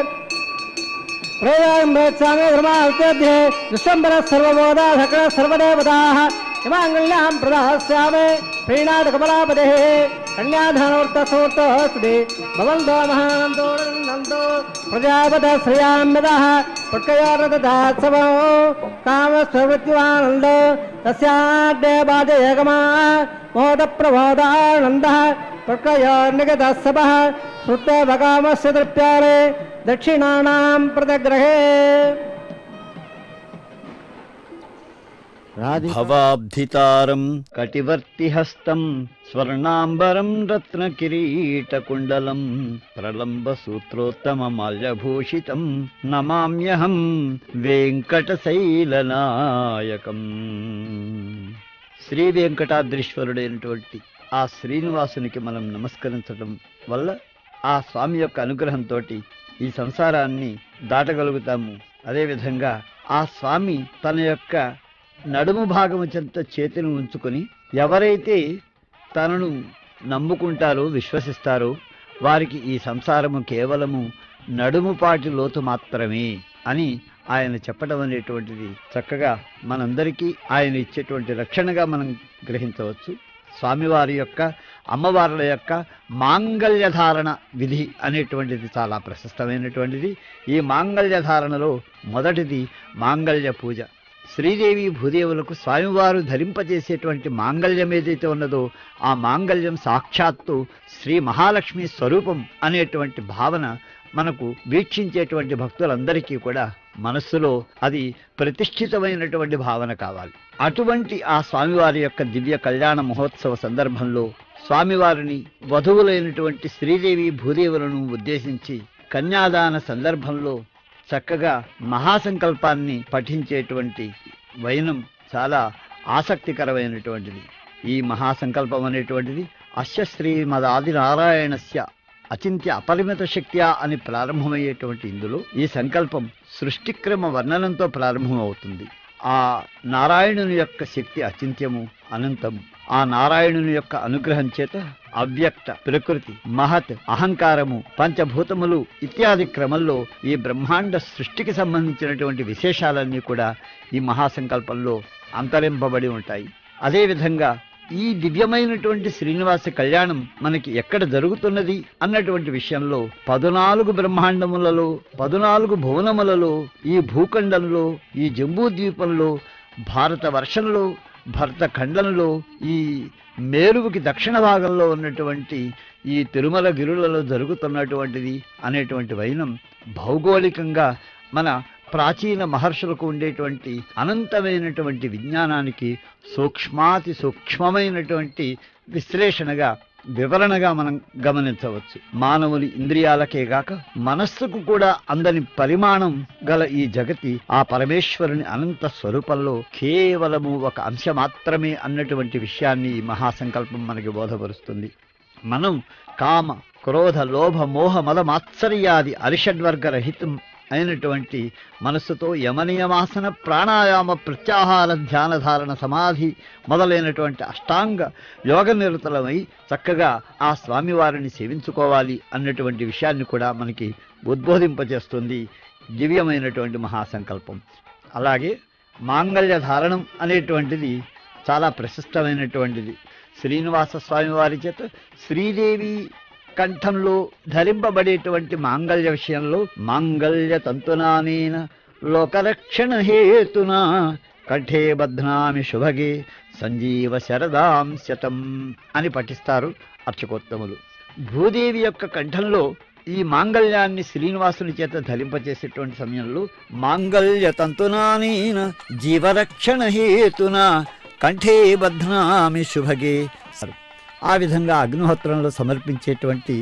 ప్రేయాం ప్రేత్సామే ధర్మాల్తేభ్యే విశ్వంబర సర్వబోధా సకల సర్వదేవతాః హిమాంగల్యాం ప్రదాస్యామే ప్రీణాదకమలాపదే కన్యాధానోర్తసోర్తోస్తుతే భవంతో మహానందో ప్రజాపత శ్రియామ్యదః పుట్కయోరదాత్సవో కామస్వృత్యువానందో తస్యాడ్డే బాజయగమా మోదప్రమోదానందః పుట్కయోర్నిగతస్సభః శ్రుతే భగామస్య తృప్యారే దక్షిణానాం ప్రదగ్రహే భవాబ్ధితారం కటివర్తిహస్తం స్వర్ణాంబరం రత్నకిరీటకుండలం ప్రలంబసూత్రోత్తమమాల్యభూషితం నమామ్యహం వెంకటశైలనాయకం. శ్రీ వెంకటాద్రీశ్వరుడైనటువంటి ఆ శ్రీనివాసునికి మనం నమస్కరించడం వల్ల ఆ స్వామి యొక్క అనుగ్రహంతో ఈ సంసారాన్ని దాటగలుగుతాము. అదేవిధంగా ఆ స్వామి తన యొక్క నడుము భాగము చెంత చేతిని ఉంచుకొని ఎవరైతే తనను నమ్ముకుంటారో విశ్వసిస్తారో వారికి ఈ సంసారము కేవలము నడుముపాటి లోతు మాత్రమే అని ఆయన చెప్పడం అనేటువంటిది చక్కగా మనందరికీ ఆయన ఇచ్చేటువంటి రక్షణగా మనం గ్రహించవచ్చు. స్వామివారి యొక్క అమ్మవార్ల యొక్క మాంగళ్య ధారణ విధి అనేటువంటిది చాలా ప్రశస్తమైనటువంటిది. ఈ మాంగళ్య ధారణలో మొదటిది మాంగళ్య పూజ. శ్రీదేవి భూదేవులకు స్వామివారు ధరింపజేసేటువంటి మాంగళ్యం ఏదైతే ఉన్నదో ఆ మాంగళ్యం సాక్షాత్తు శ్రీ మహాలక్ష్మి స్వరూపం అనేటువంటి భావన మనకు వీక్షించేటువంటి భక్తులందరికీ కూడా మనస్సులో అది ప్రతిష్ఠితమైనటువంటి భావన కావాలి. అటువంటి ఆ స్వామివారి యొక్క దివ్య కళ్యాణ మహోత్సవ సందర్భంలో స్వామివారిని వధువులైనటువంటి శ్రీదేవి భూదేవులను ఉద్దేశించి కన్యాదాన సందర్భంలో చక్కగా మహాసంకల్పాన్ని పఠించేటువంటి వైనం చాలా ఆసక్తికరమైనటువంటిది. ఈ మహాసంకల్పం అనేటువంటిది అస్య శ్రీమదాది నారాయణస్య అచింత్య అపరిమిత శక్త్యా అని ప్రారంభమయ్యేటువంటి ఇందులో ఈ సంకల్పం సృష్టిక్రమ వర్ణనంతో ప్రారంభమవుతుంది. ఆ నారాయణుని యొక్క శక్తి అచింత్యము, అనంతము. ఆ నారాయణుని యొక్క అనుగ్రహం చేత అవ్యక్త ప్రకృతి, మహత్, అహంకారము, పంచభూతములు ఇత్యాది క్రమంలో ఈ బ్రహ్మాండ సృష్టికి సంబంధించినటువంటి విశేషాలన్నీ కూడా ఈ మహాసంకల్పంలో అంతరింపబడి ఉంటాయి. అదేవిధంగా ఈ దివ్యమైనటువంటి శ్రీనివాస కళ్యాణం మనకి ఎక్కడ జరుగుతున్నది అన్నటువంటి విషయంలో 14 బ్రహ్మాండములలో 14 భువనములలో ఈ భూఖండంలో ఈ జంబూద్వీపంలో భారత వర్షంలో భరత ఖండంలో ఈ మేరువుకి దక్షిణ భాగంలో ఉన్నటువంటి ఈ తిరుమల గిరులలో జరుగుతున్నటువంటిది అనేటువంటి వైనం భౌగోళికంగా మన ప్రాచీన మహర్షులకు ఉండేటువంటి అనంతమైనటువంటి విజ్ఞానానికి సూక్ష్మాతి సూక్ష్మమైనటువంటి విశ్లేషణగా వివరణగా మనం గమనించవచ్చు. మానవుని ఇంద్రియాలకే గాక మనస్సుకు కూడా అందని పరిమాణం గల ఈ జగతి ఆ పరమేశ్వరుని అనంత స్వరూపంలో కేవలము ఒక అంశ మాత్రమే అన్నటువంటి విషయాన్ని ఈ మహాసంకల్పం మనకి బోధపరుస్తుంది. మనం కామ, క్రోధ, లోభ, మోహ, మద, మాత్సర్యాది అరిషడ్వర్గ రహితం అయినటువంటి మనస్సుతో యమనియమాసన, ప్రాణాయామ, ప్రత్యాహార, ధ్యాన, ధారణ, సమాధి మొదలైనటువంటి అష్టాంగ యోగ నిరతులమై చక్కగా ఆ స్వామివారిని సేవించుకోవాలి అన్నటువంటి విషయాన్ని కూడా మనకి ఉద్బోధింపజేస్తుంది దివ్యమైనటువంటి మహాసంకల్పం. అలాగే మాంగళ్య ధారణం అనేటువంటిది చాలా ప్రశస్తమైనటువంటిది. శ్రీనివాస స్వామివారి చేత శ్రీదేవి కంఠంలో ధరింపబడేటువంటి మాంగళ్య విషయంలో మాంగళ్య తంతునానేన లోకరక్షణ హేతునా కంఠే బధ్నామి శుభగే సంజీవ శరదాం శతం అని పఠిస్తారు అర్చకోత్తములు. భూదేవి యొక్క కంఠంలో ఈ మాంగళ్యాన్ని శ్రీనివాసుని చేత ధరింపచేసేటువంటి సమయంలో మాంగళ్య తంతునానీన జీవరక్షణ హేతున కంఠే బధ్నామి శుభగే. ఆ విధంగా అగ్నిహోత్రంలో సమర్పించేటువంటి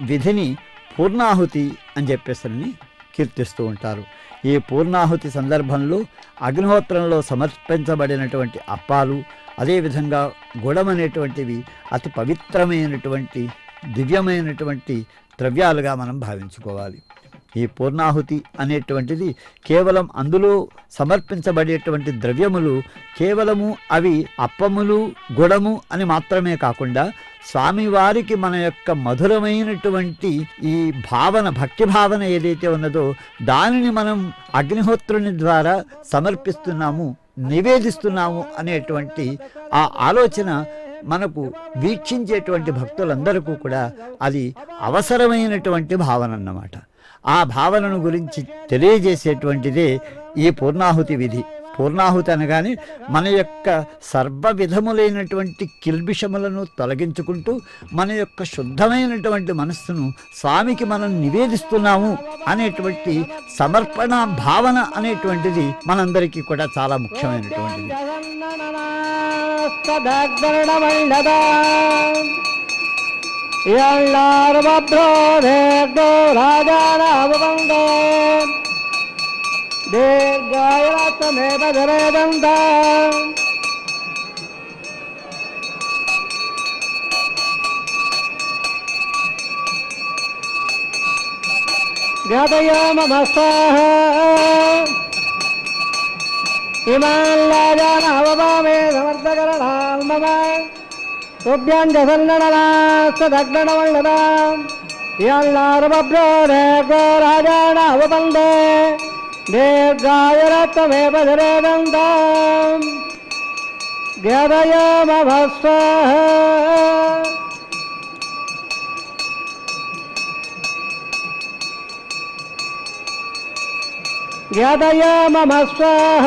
విధిని పూర్ణాహుతి అని చెప్పేసరిని కీర్తిస్తూ ఉంటారు. ఈ పూర్ణాహుతి సందర్భంలో అగ్నిహోత్రంలో సమర్పించబడినటువంటి అప్పాలు, అదేవిధంగా గుడమనేటువంటివి అతి పవిత్రమైనటువంటి దివ్యమైనటువంటి ద్రవ్యాలుగా మనం భావించుకోవాలి. ఈ పూర్ణాహుతి అనేటువంటిది కేవలం అందులో సమర్పించబడేటువంటి ద్రవ్యములు కేవలము అవి అప్పములు గుడము అని మాత్రమే కాకుండా స్వామివారికి మన యొక్క మధురమైనటువంటి ఈ భావన, భక్తి భావన ఏదైతే ఉన్నదో దానిని మనం అగ్నిహోత్రుని ద్వారా సమర్పిస్తున్నాము, నివేదిస్తున్నాము అనేటువంటి ఆ ఆలోచన మనకు వీక్షించేటువంటి భక్తులందరికీ కూడా అది అవసరమైనటువంటి భావన అన్నమాట. ఆ భావనను గురించి తెలియజేసేటువంటిదే ఈ పూర్ణాహుతి విధి. పూర్ణాహుతి అనగానే మన యొక్క సర్వ విధములైనటువంటి కిల్బిషములను తొలగించుకుంటూ మన యొక్క శుద్ధమైనటువంటి మనస్సును స్వామికి మనం నివేదిస్తున్నాము అనేటువంటి సమర్పణ భావన అనేటువంటిది మనందరికీ కూడా చాలా ముఖ్యమైనటువంటిది. ఇమాల్లాజానవమే సమర్థకరణాల్మమ తుభ్యంజసన్నడనాస్తదగ్నవల్లదా యల్లారవబ్రోరేగోరాజానవబందే దీర్ఘాయురత్వమే పదరేదంతాం గదయమభస్వః గదయమభస్వః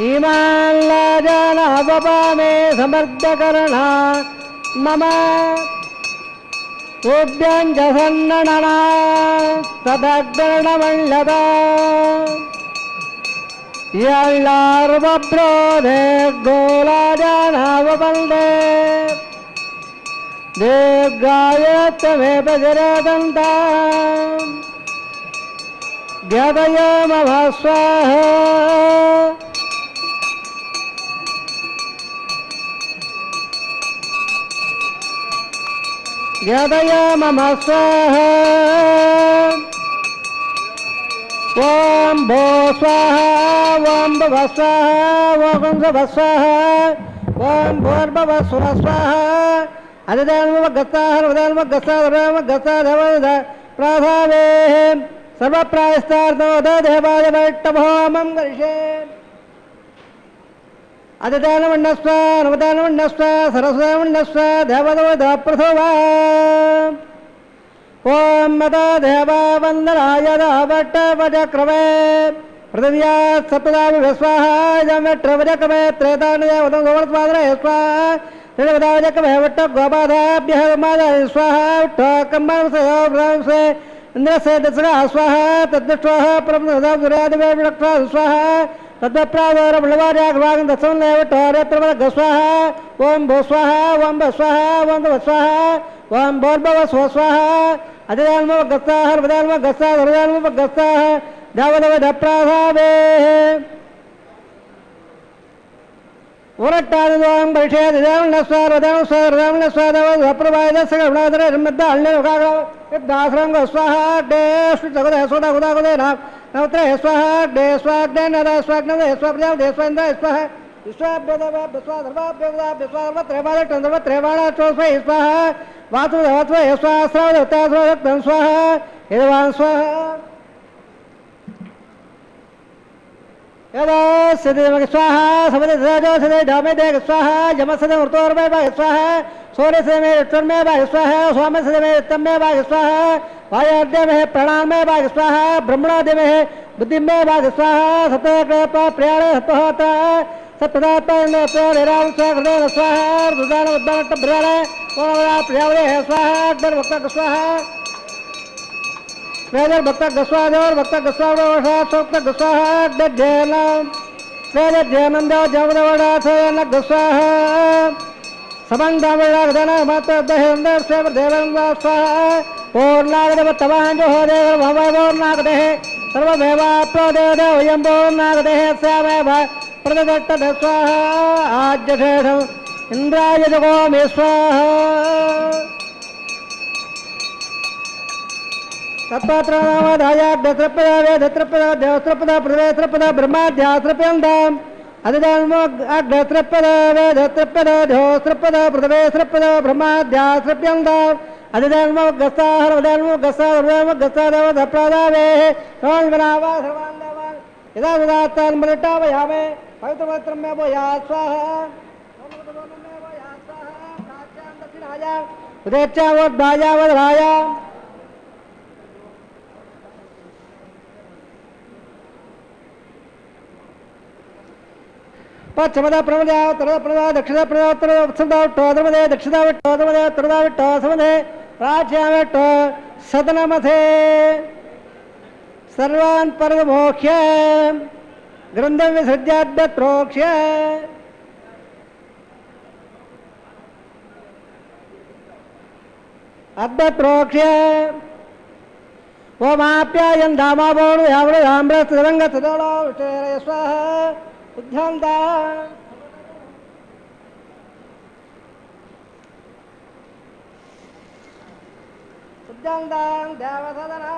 ఇమాల్లాజానవపామే సమర్థకరణా మమ తుభ్యంజసన్నడనా తదగ్నవల్లదా యల్లార్వబ్రోధే గోలాజానవబందే దీర్ఘాయుత్వమే పదరేదంతాం గదయమభస్వః గదయమభస్వః ఓం భో స్వాహ ఓం భవ స్వాహ ఓం భవ స్వాహ ఓం భూర్భవ స్వాహ అదిదానమగస్తాహర్వదానమగస్తాధర్మగస్తాధవద ప్రాధావే సర్వప్రాయస్తార్థోదేవాయ వైట్టభోమం గరిషే అదిదానమన్నస్వ నవదానమన్నస్వ సరస్వదానమన్నస్వ దేవదవద ప్రథవా ఓం మద దేవా వందనాయ భట్టవజక్రమే పృథివ్యా సప్తదామి విశ్వాహ జమెట్రవజక్రమే త్రేతానయ ఉదం గోవర్స్వాదరే స్వాహ త్రివదావజక్రమే వట్ట గోపాదాభ్యః మాదాయ స్వాహ టకంబంసే ఇంద్రసే దశగా స్వాహ తద్విశ్వాహ ప్రమదాసురాదివే విలక్షా స్వాహ తద్ప్రాదోర బలవార్యాగవాగం దశం లేవటోరేత్రవద స్వాహ ఓం భూ స్వాహ ఓం భ స్వాహ ఓం భవ స్వాహ ఓం భోర్భవ స్వాహ అదిదానమగస్తాహర్వదానమగస్తాధర్మగస్తాః దేవదవద ప్రాధావే ఉరట్టాదిదోం పరిషేదాసగణాదరమద్దాశ్రం స్వాహ డే నవత్ర స్వాహ డే స్వాగ్నే నద స్వాగ్నద స్వప్రజాదే స్వేంద్ర స్వాహ విశ్వాభ్యవత్రేవాళ స్వాహ వాతువత్వ స్వాహస్రావత్తం స్వాహ యజవాన్ స్వాహ యదా సదేవ స్వాహ సమదే సదో సదే ధామే దేగ స్వాహ జమసదే మృతోర్మే భాగ స్వాహ సోరసమే ఉత్తర్మే భాగ స్వాహ సోమసదే ఉత్తమే భాగ స్వాహ వాయాద్యమే ప్రణామే భాగ స్వాహ బ్రహ్మణాద్యమే బుద్ధిమే భాగ స్వాహ సతకృప ప్రియాణే సతోత सत्पदात्म स्वाहा स्वाहा प्रियावले स्वाहा भक्त स्वाहा वेदर भक्त गस्वादर भक्त गस्वादोषा सोक्त गस्वाहा जैनम वेद जैनम देव जवदवड़ा थयन गस्वाहा समंगदावड़ागदन मत दहेंद्र सेव देवंगा स्वाहा पूर्णागदेव तवांजो हो देव भवय पूर्णागदेह सर्वदेवाप्रो देव देव यं पूर्णागदेह स्यामेव प्रदत्त स्वाहा आज्यशेषम् इंद्राय जगोमि स्वाहा तत्पत्रपदा प्रवेत्रपदा ब्रह्माध्यात्रप्यन्ताम् अधिदान्मोऽग्रत्रपदा वेदत्रपदा ध्योत्रपदा प्रवेत्रपदा ब्रह्माध्यात्रप्यन्ताम् अधिदान्मोऽगस्ताहरदान्मोऽगस्तादेवदप्रदावेः सर्वान्वनावा सर्वान् देवान् यदा विदात्तान् मृटावयामे पवित्रपत्रं मे भूयात् स्वाहा उदेच्छावद्भायावद्भाय पश्चिमदा प्रमदया उत्तरदा दक्षिणा प्रदा उत्तरदा उत्तरदा दक्षिणा उत्तरदा समदे प्राच्यामेट्टो सदनमथे सर्वान् परमोक्ष्य ग्रन्थं विसृज्याद्यत्रोक्ष्य अद्भत्रोक्ष्य ओमाप्यायं धामावोणु यावणु याम्रस्तरङ्गतदोलो विष्टेरय स्वाहा उद्ध्यान्ता उद्ध्यान्तां देवसदना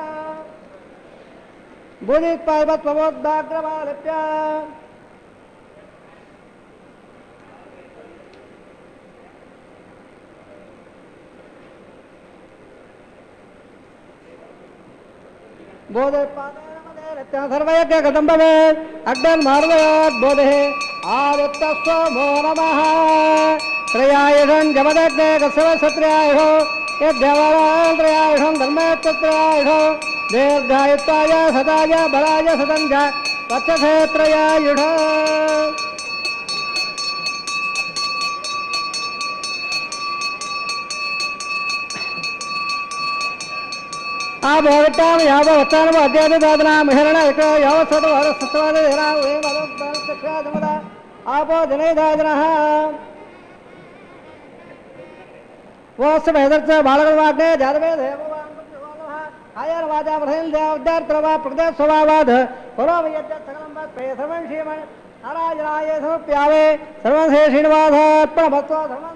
बुधित्पाल्पत्वमोद्भाग्रमालिप्य बोधे सर्वयज्ञ कथं भवेत् अग्नन् मार्गयात् बोधे आदित्यस्वमो नमः त्रयायुषं जमदग्ने कस्यवसत्र्यायुषो यद्यवरान्त्रयायुषं धर्मयत्तत्रयायुषो दीर्घायुत्वाय सदाय बलाय सतं च वत्ससे त्रयायुष आभोविताम यावत्तान अध्याय दादना महरण एक यावत्सत वरसत्वाद हेरा वे मदक्षादमदा आपो जने दादनः वोस वेदर्च बालगवाग्ने जादवे देववान आयर वाजा प्रथम देवदार प्रभा प्रदेश स्वभावाद पुरोव यज्ञ सकलं बात पे सर्वं श्रीमन् नारायणाय समप्यावे सर्वं श्री श्रीनिवासात्मन भक्तो धर्मं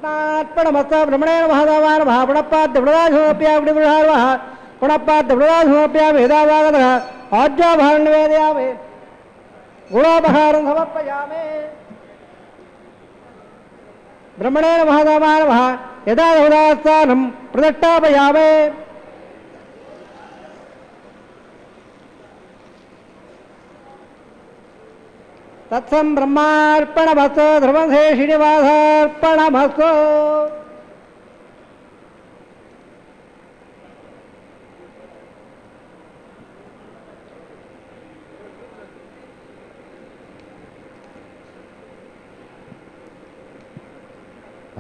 नात्पणमस्त ब्रह्मणेन महादेवान महापुणप्पाद्य प्रदाशोऽप्यावि पुरुषार्वः पुणप्पाद्य प्रदाशोऽप्यावि वेदावागतः आज्ञाभारं निवेदयामि गुणोपहारं समर्पयामि ब्रह्मणेन महादेवान यदा उदास्थानं प्रदट्टापयामि तत्सं ब्रह्मार्पणमस्तु ध्रुवं श्री श्रीनिवासार्पणमस्तु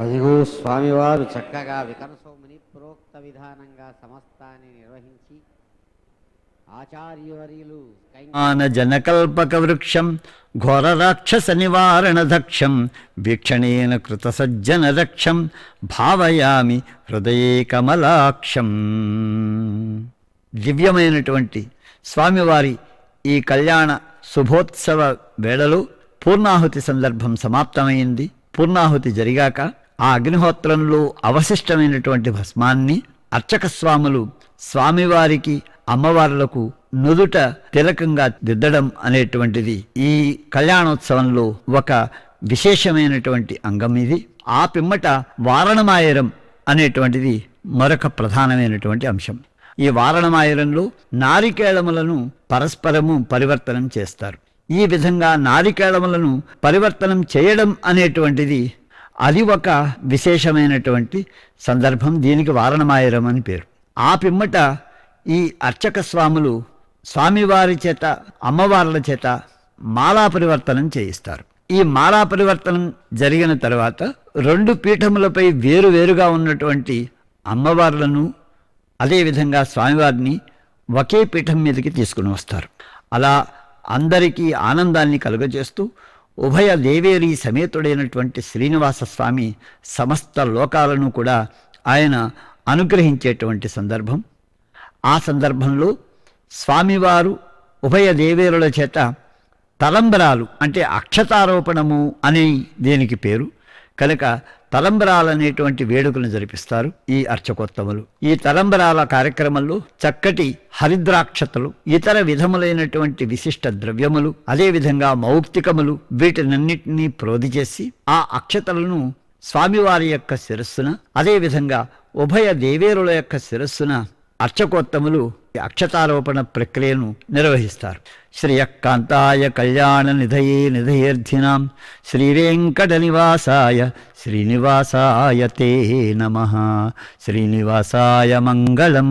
అదిగో స్వామివారు చక్కగా వికరసోముని ప్రోక్త విధానంగా సమస్తాన్ని నిర్వహించి ఆచార్యవర్యులు జనకల్పక వృక్షం ఘోర రాక్షస నివారణ దక్షం వీక్షణేన కృత సజ్జన రక్షం భావయామి హృదయే కమలాక్షం. దివ్యమైనటువంటి స్వామివారి ఈ కళ్యాణ శుభోత్సవ వేళలో పూర్ణాహుతి సందర్భం సమాప్తమైంది. పూర్ణాహుతి జరిగాక ఆ అగ్నిహోత్రంలో అవశిష్టమైనటువంటి భస్మాన్ని అర్చక స్వాములు స్వామివారికి అమ్మవార్లకు నుదుట తిలకంగా దిద్దడం అనేటువంటిది ఈ కళ్యాణోత్సవంలో ఒక విశేషమైనటువంటి అంగం. ఇది ఆ పిమ్మట వారణమాయరం అనేటువంటిది మరొక ప్రధానమైనటువంటి అంశం. ఈ వారణమాయరంలో నారికేళములను పరస్పరము పరివర్తనం చేస్తారు. ఈ విధంగా నారికేళములను పరివర్తనం చేయడం అనేటువంటిది అది ఒక విశేషమైనటువంటి సందర్భం. దీనికి వారణమాయరం అని పేరు. ఆ పిమ్మట ఈ అర్చక స్వాములు స్వామివారి చేత అమ్మవార్ల చేత మాలా పరివర్తనం చేయిస్తారు. ఈ మాలా పరివర్తనం జరిగిన తర్వాత 2 పీఠములపై వేరువేరుగా ఉన్నటువంటి అమ్మవార్లను అదేవిధంగా స్వామివారిని ఒకే పీఠం మీదకి తీసుకుని వస్తారు. అలా అందరికీ ఆనందాన్ని కలుగజేస్తూ ఉభయ దేవేరీ సమేతుడైనటువంటి శ్రీనివాస స్వామి సమస్త లోకాలను కూడా ఆయన అనుగ్రహించేటువంటి సందర్భం. ఆ సందర్భంలో స్వామివారు ఉభయ దేవేరుల చేత తలంబరాలు అంటే అక్షతారోపణము అనే దీనికి పేరు కనుక తలంబరాలు అనేటువంటి వేడుకను జరిపిస్తారు ఈ అర్చకోత్తములు. ఈ తలంబరాల కార్యక్రమంలో చక్కటి హరిద్రాక్షతలు, ఇతర విధములైనటువంటి విశిష్ట ద్రవ్యములు, అదేవిధంగా మౌక్తికములు వీటినన్నిటినీ ప్రోధి చేసి ఆ అక్షతలను స్వామివారి యొక్క శిరస్సున, అదేవిధంగా ఉభయ దేవేరుల యొక్క శిరస్సున అర్చకోత్తములు అక్షతారోపణ ప్రక్రియను నిర్వహిస్తారు. శ్రియకాంతాయ కళ్యాణ నిధయే నిధయేర్థినాం శ్రీవేంకట నివాసాయ శ్రీనివాసాయ తే నమః. శ్రీనివాసాయ మంగళం.